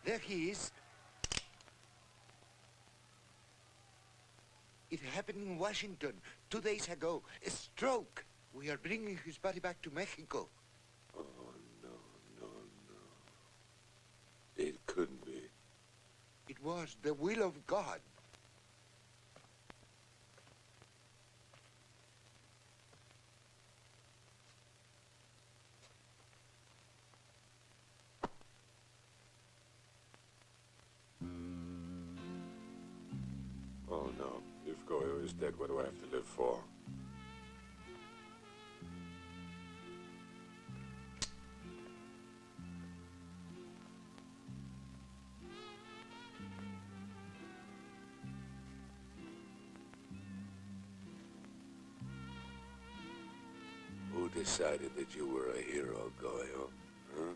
There he is. It happened in Washington 2 days ago. A stroke. We are bringing his body back to Mexico. Oh, no. It couldn't be. It was the will of God. Oh, no. If Goyo is dead, what do I have to live for? Who decided that you were a hero, Goyo? Huh?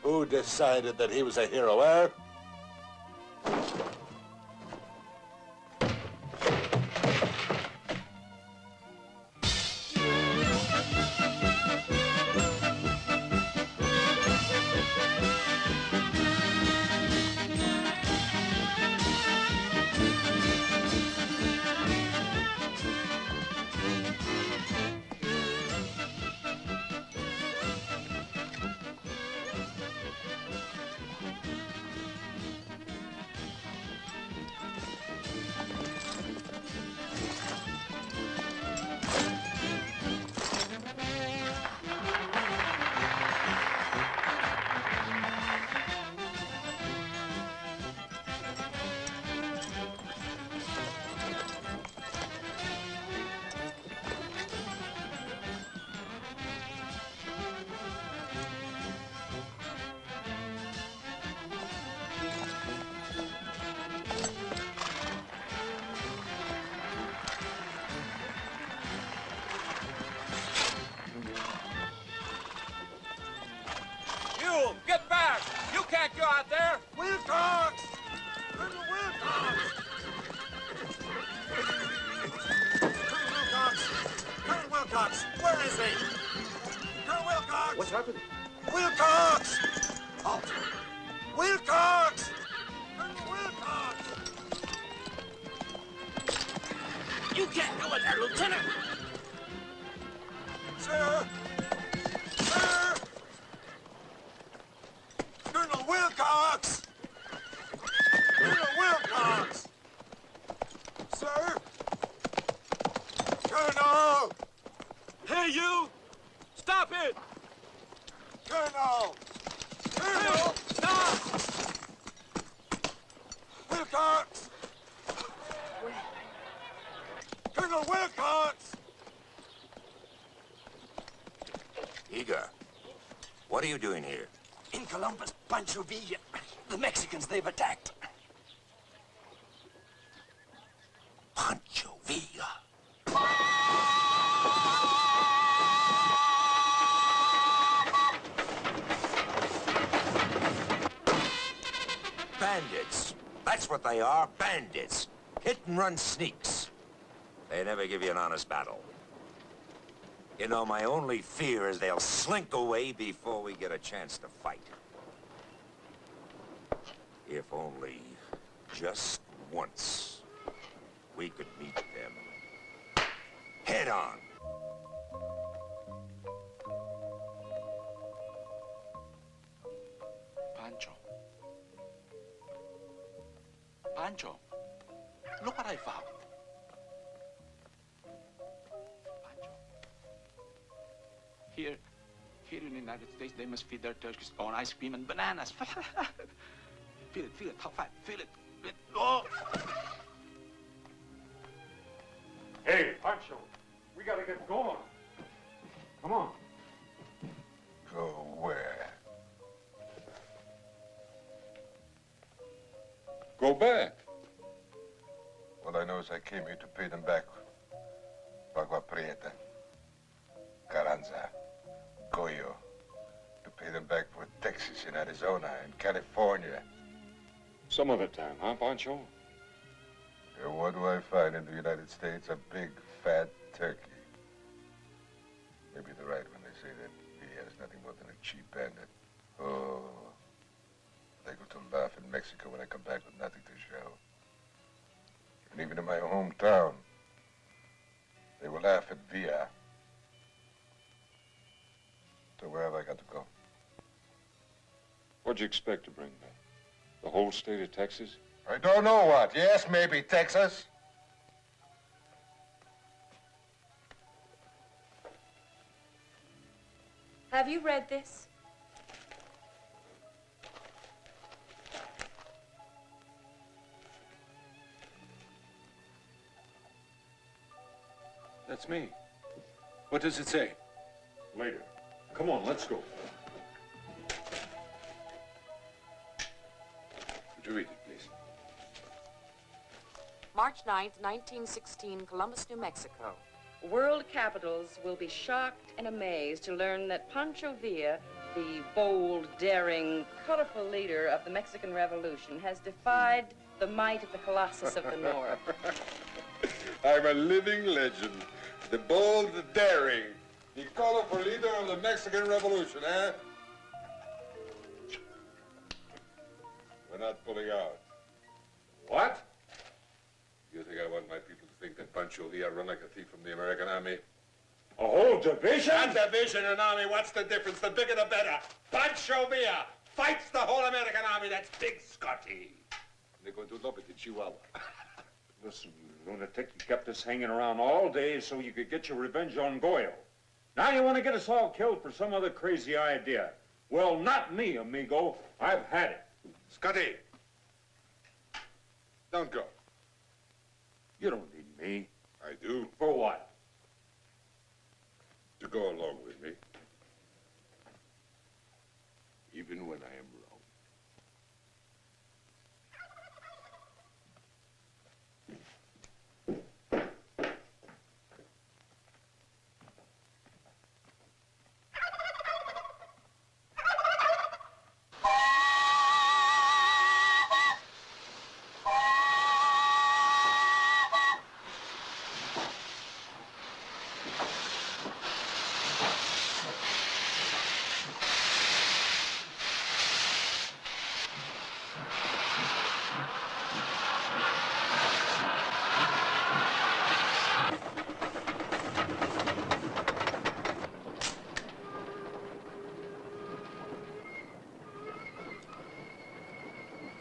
Who decided that he was a hero, eh? You, get back! You can't go out there! Wilcox! Colonel Wilcox! Colonel Wilcox! Where is he? Colonel Wilcox! What's happened? Wilcox! Halt! Wilcox! Colonel Wilcox! You can't go in there, Lieutenant! Sir! Sir! Colonel Wilcox! Colonel Wilcox! Sir? Colonel! Hey, you! Stop it! Colonel! Colonel! Stop! Wilcox! Colonel Wilcox! Igor, what are you doing here? In Columbus, Pancho Villa. The Mexicans, they've attacked. Pancho Villa. Bandits. That's what they are, bandits. Hit-and-run sneaks. They never give you an honest battle. You know, my only fear is they'll slink away before we get a chance to fight. If only just once we could meet them head on. Pancho. Pancho, look what I found. Pancho. Here in the United States, they must feed their turkeys on ice cream and bananas. Feel it, how fat, feel it. Oh! Hey, Pancho, we gotta get going. Come on. Go where? Go back. All I know is I came here to pay them back. Bagua Prieta, Carranza, Goyo. To pay them back for Texas and Arizona and California. Some other time, huh, Pancho? what do I find in the United States? A big, fat turkey. Maybe they're right when they say that he is nothing more than a cheap bandit. Oh, they go to laugh in Mexico when I come back with nothing to show. And even in my hometown, they will laugh at Villa. So where have I got to go? What'd you expect to bring back? The whole state of Texas? I don't know what. Yes, maybe Texas. Have you read this? That's me. What does it say? Later. Come on, let's go. Would you read it, please? March 9th, 1916, Columbus, New Mexico. World capitals will be shocked and amazed to learn that Pancho Villa, the bold, daring, colorful leader of the Mexican Revolution, has defied the might of the Colossus of the North. I'm a living legend. The bold, the daring, the colorful leader of the Mexican Revolution, eh? We're not pulling out. What? You think I want my people to think that Pancho Villa run like a thief from the American army? A whole division? A division and army, what's the difference? The bigger the better. Pancho Villa fights the whole American army. That's Big Scotty. They're going to love it in Chihuahua. Listen, you lunatic, you kept us hanging around all day so you could get your revenge on Goyle. Now you want to get us all killed for some other crazy idea. Well, not me, amigo. I've had it. Scotty, don't go. You don't need me. I do. For what? To go along with me. Even when I am wrong.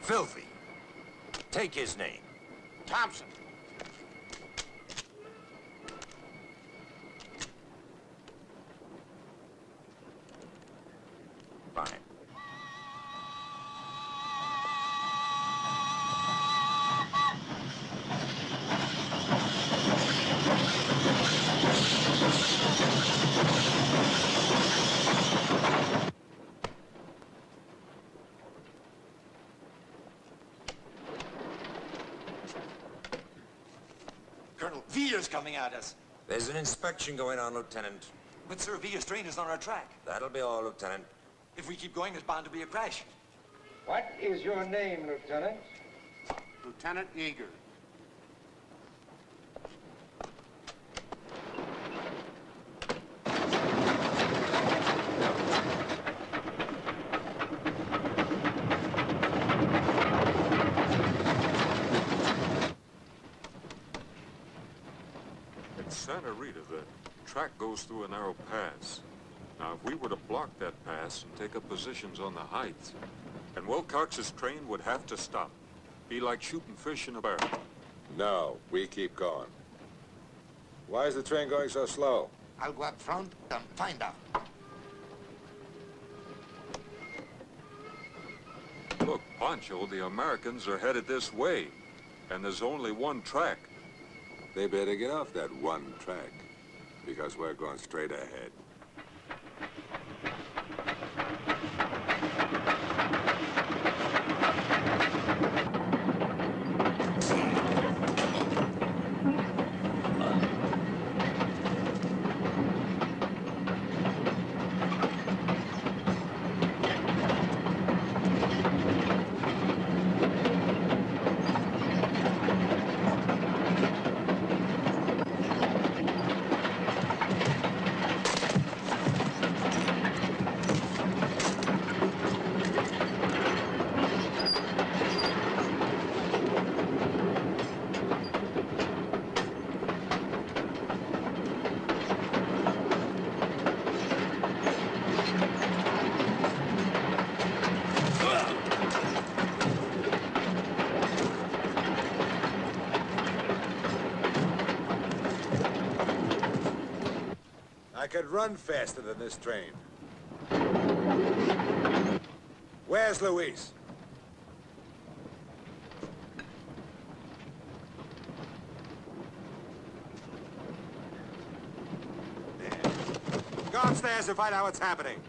Filthy. Take his name. Thompson. Fine. Colonel, Villa's coming at us. There's an inspection going on, Lieutenant. But, sir, Villa's train is on our track. That'll be all, Lieutenant. If we keep going, there's bound to be a crash. What is your name, Lieutenant? Lieutenant Eager. In Santa Rita, the track goes through a narrow pass. Now, if we were to block that pass and take up positions on the heights, and Wilcox's train would have to stop. Be like shooting fish in a barrel. No, we keep going. Why is the train going so slow? I'll go up front and find out. Look, Pancho, the Americans are headed this way, and there's only one track. They better get off that one track, because we're going straight ahead. could run faster than this train. Where's Luis? Go upstairs and find out what's happening.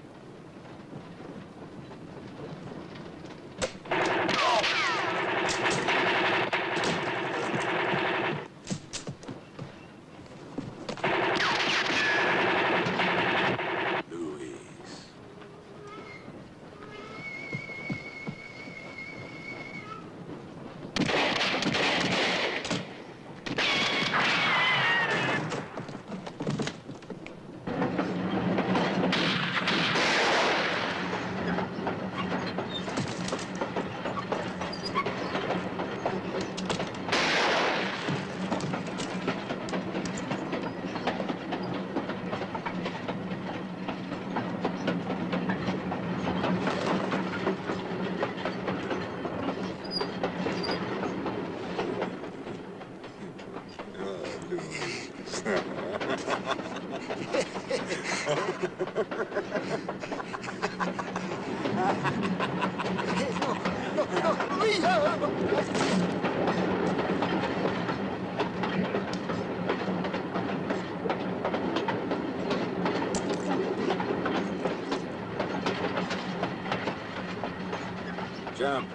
Jump.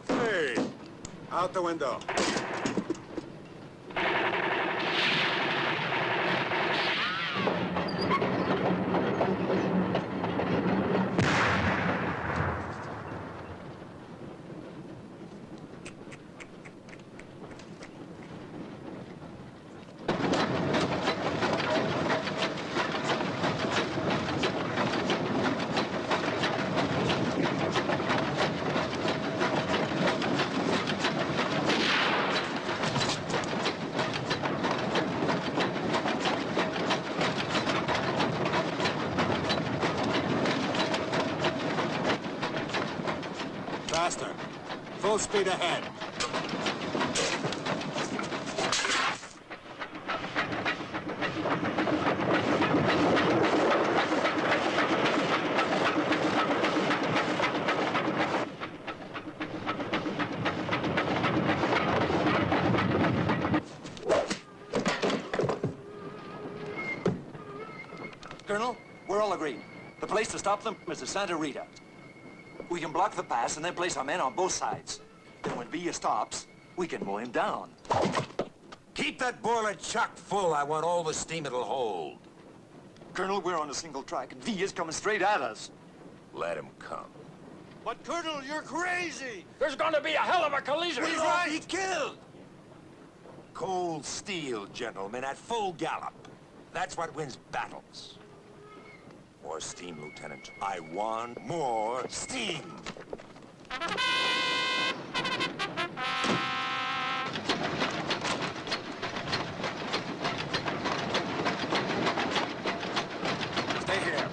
Hey, out the window. Faster. Full speed ahead. Colonel, we're all agreed. The place to stop them is the Santa Rita. We can block the pass and then place our men on both sides. Then when Villa stops, we can mow him down. Keep that boiler chock full. I want all the steam it'll hold. Colonel, we're on a single track, and Villa's coming straight at us. Let him come. But, Colonel, you're crazy! There's going to be a hell of a collision! We'll all be killed! Cold steel, gentlemen, at full gallop. That's what wins battles. More steam, Lieutenant. I want more steam. Stay here.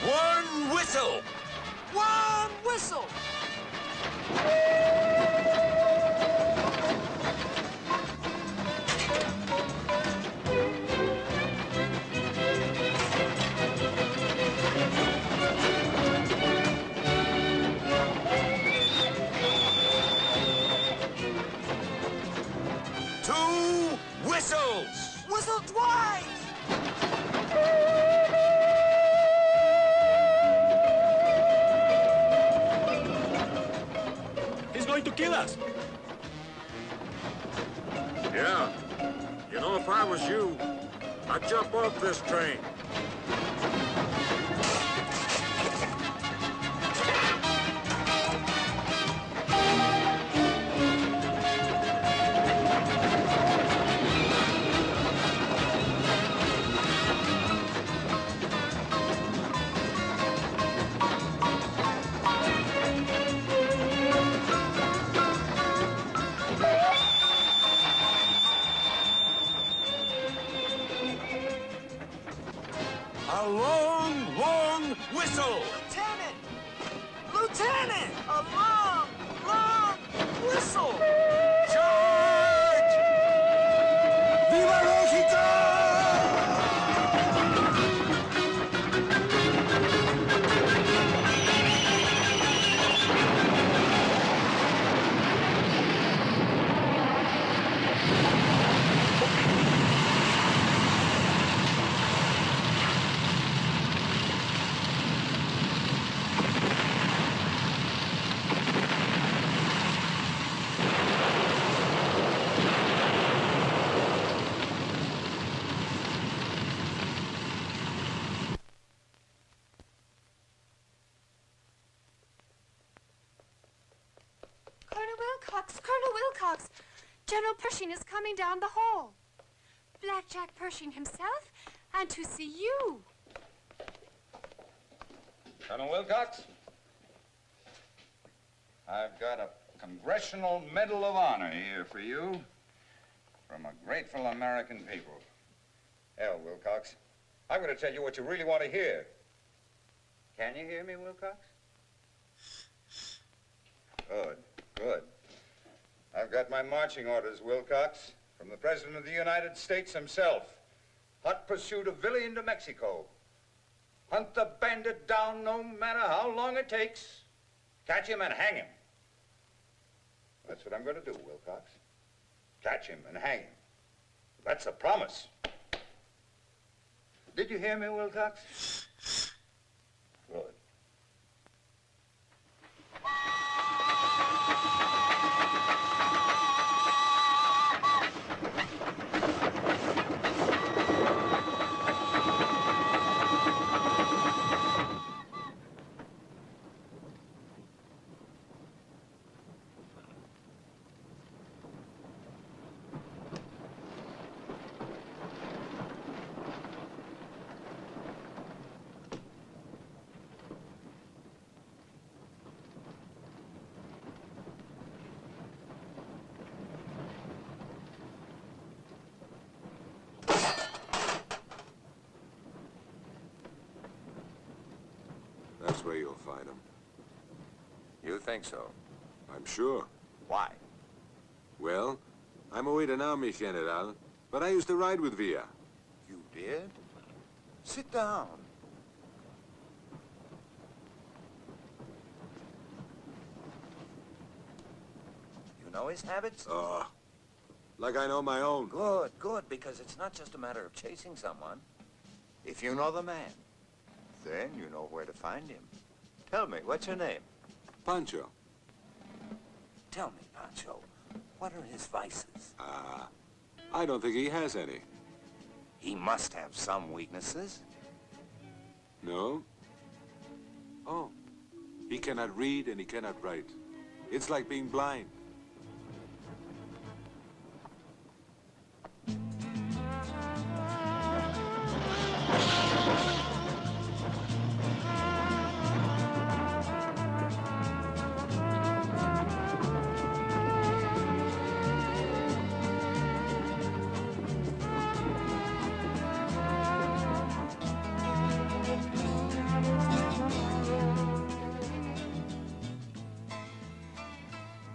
One whistle! One whistle! Two whistles! Whistle twice! He's going to kill us. Yeah. You know, if I was you, I'd jump off this train. a long, long whistle! Lieutenant! Lieutenant! A long, long whistle! Charge! Viva Mexico! Colonel Wilcox, General Pershing is coming down the hall. Blackjack Pershing himself, and to see you. Colonel Wilcox, I've got a Congressional Medal of Honor here for you from a grateful American people. Hell, Wilcox, I'm going to tell you what you really want to hear. Can you hear me, Wilcox? Good, good. I've got my marching orders, Wilcox, from the President of the United States himself. Hot pursuit of Billy into Mexico. Hunt the bandit down no matter how long it takes. Catch him and hang him. That's what I'm going to do, Wilcox. Catch him and hang him. That's a promise. Did you hear me, Wilcox? Good. That's where you'll find him. You think so? I'm sure. Why? Well, I'm a waiter now, mi general, but I used to ride with Villa. You did? Sit down. You know his habits? Oh, like I know my own. Good, good, because it's not just a matter of chasing someone. If you know the man, then you know where to find him. Tell me, what's your name? Pancho. Tell me, Pancho, what are his vices? I don't think he has any. He must have some weaknesses. No? Oh, he cannot read and he cannot write. It's like being blind.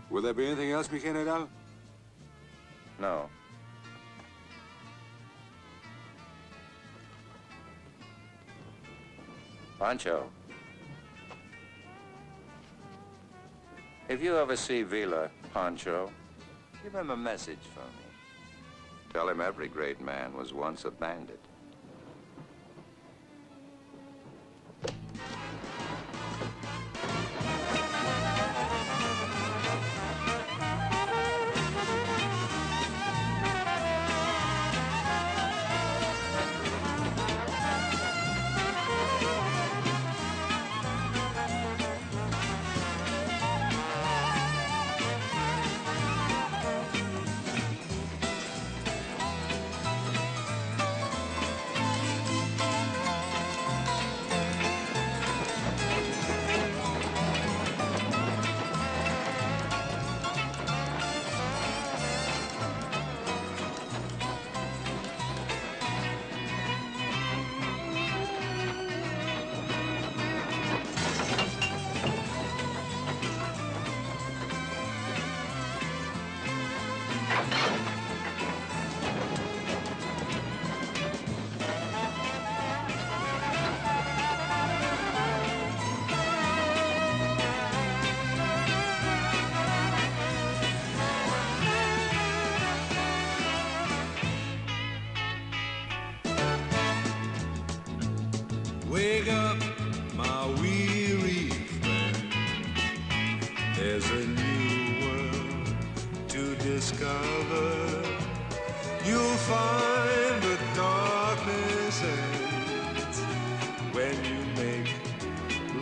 Will there be anything else, mi general? No. Pancho, if you ever see Villa, Pancho, give him a message for me. Tell him every great man was once a bandit. Wake up, my weary friend. There's a new world to discover. You'll find the darkness ends when you make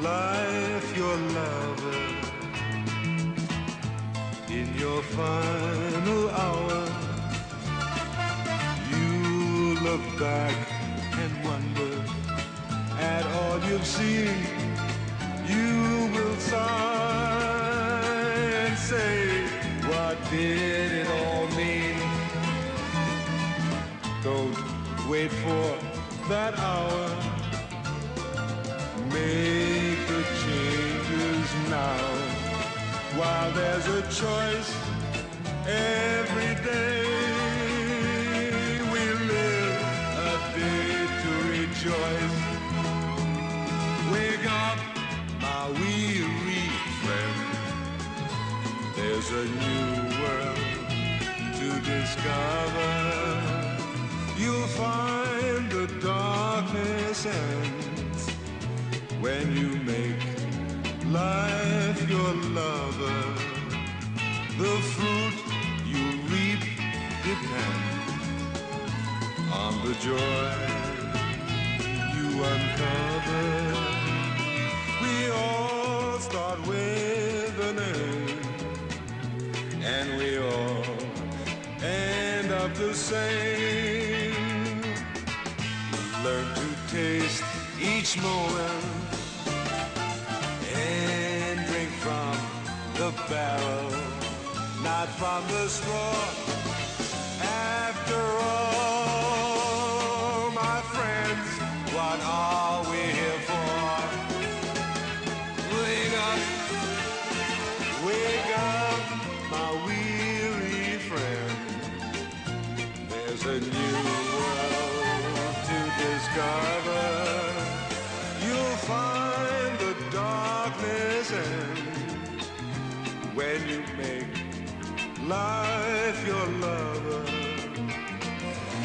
life your lover. In your final hour, you look back and wonder at all you've seen. You will sigh and say, what did it all mean? Don't wait for that hour. Make the changes now, while there's a choice every day. We live a day to rejoice. Wake up, my weary friend. There's a new world to discover. You'll find the darkness ends when you make life your lover. The fruit you reap depends on the joy you uncover. We all start with a name, and we all end up the same. Learn to taste each moment and drink from the barrel, not from the straw. After all, my friends, what are we here for? Wake up, my weary friend. There's a new world to discover. You'll find the darkness ends when you make life your lover.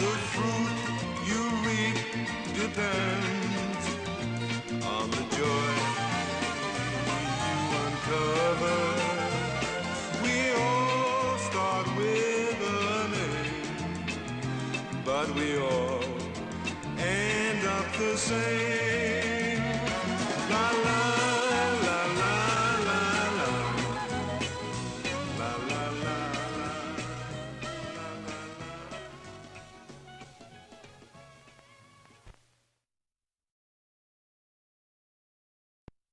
The fruit you reap depends on the joy you uncover. We all start with a name, but we all end up the same.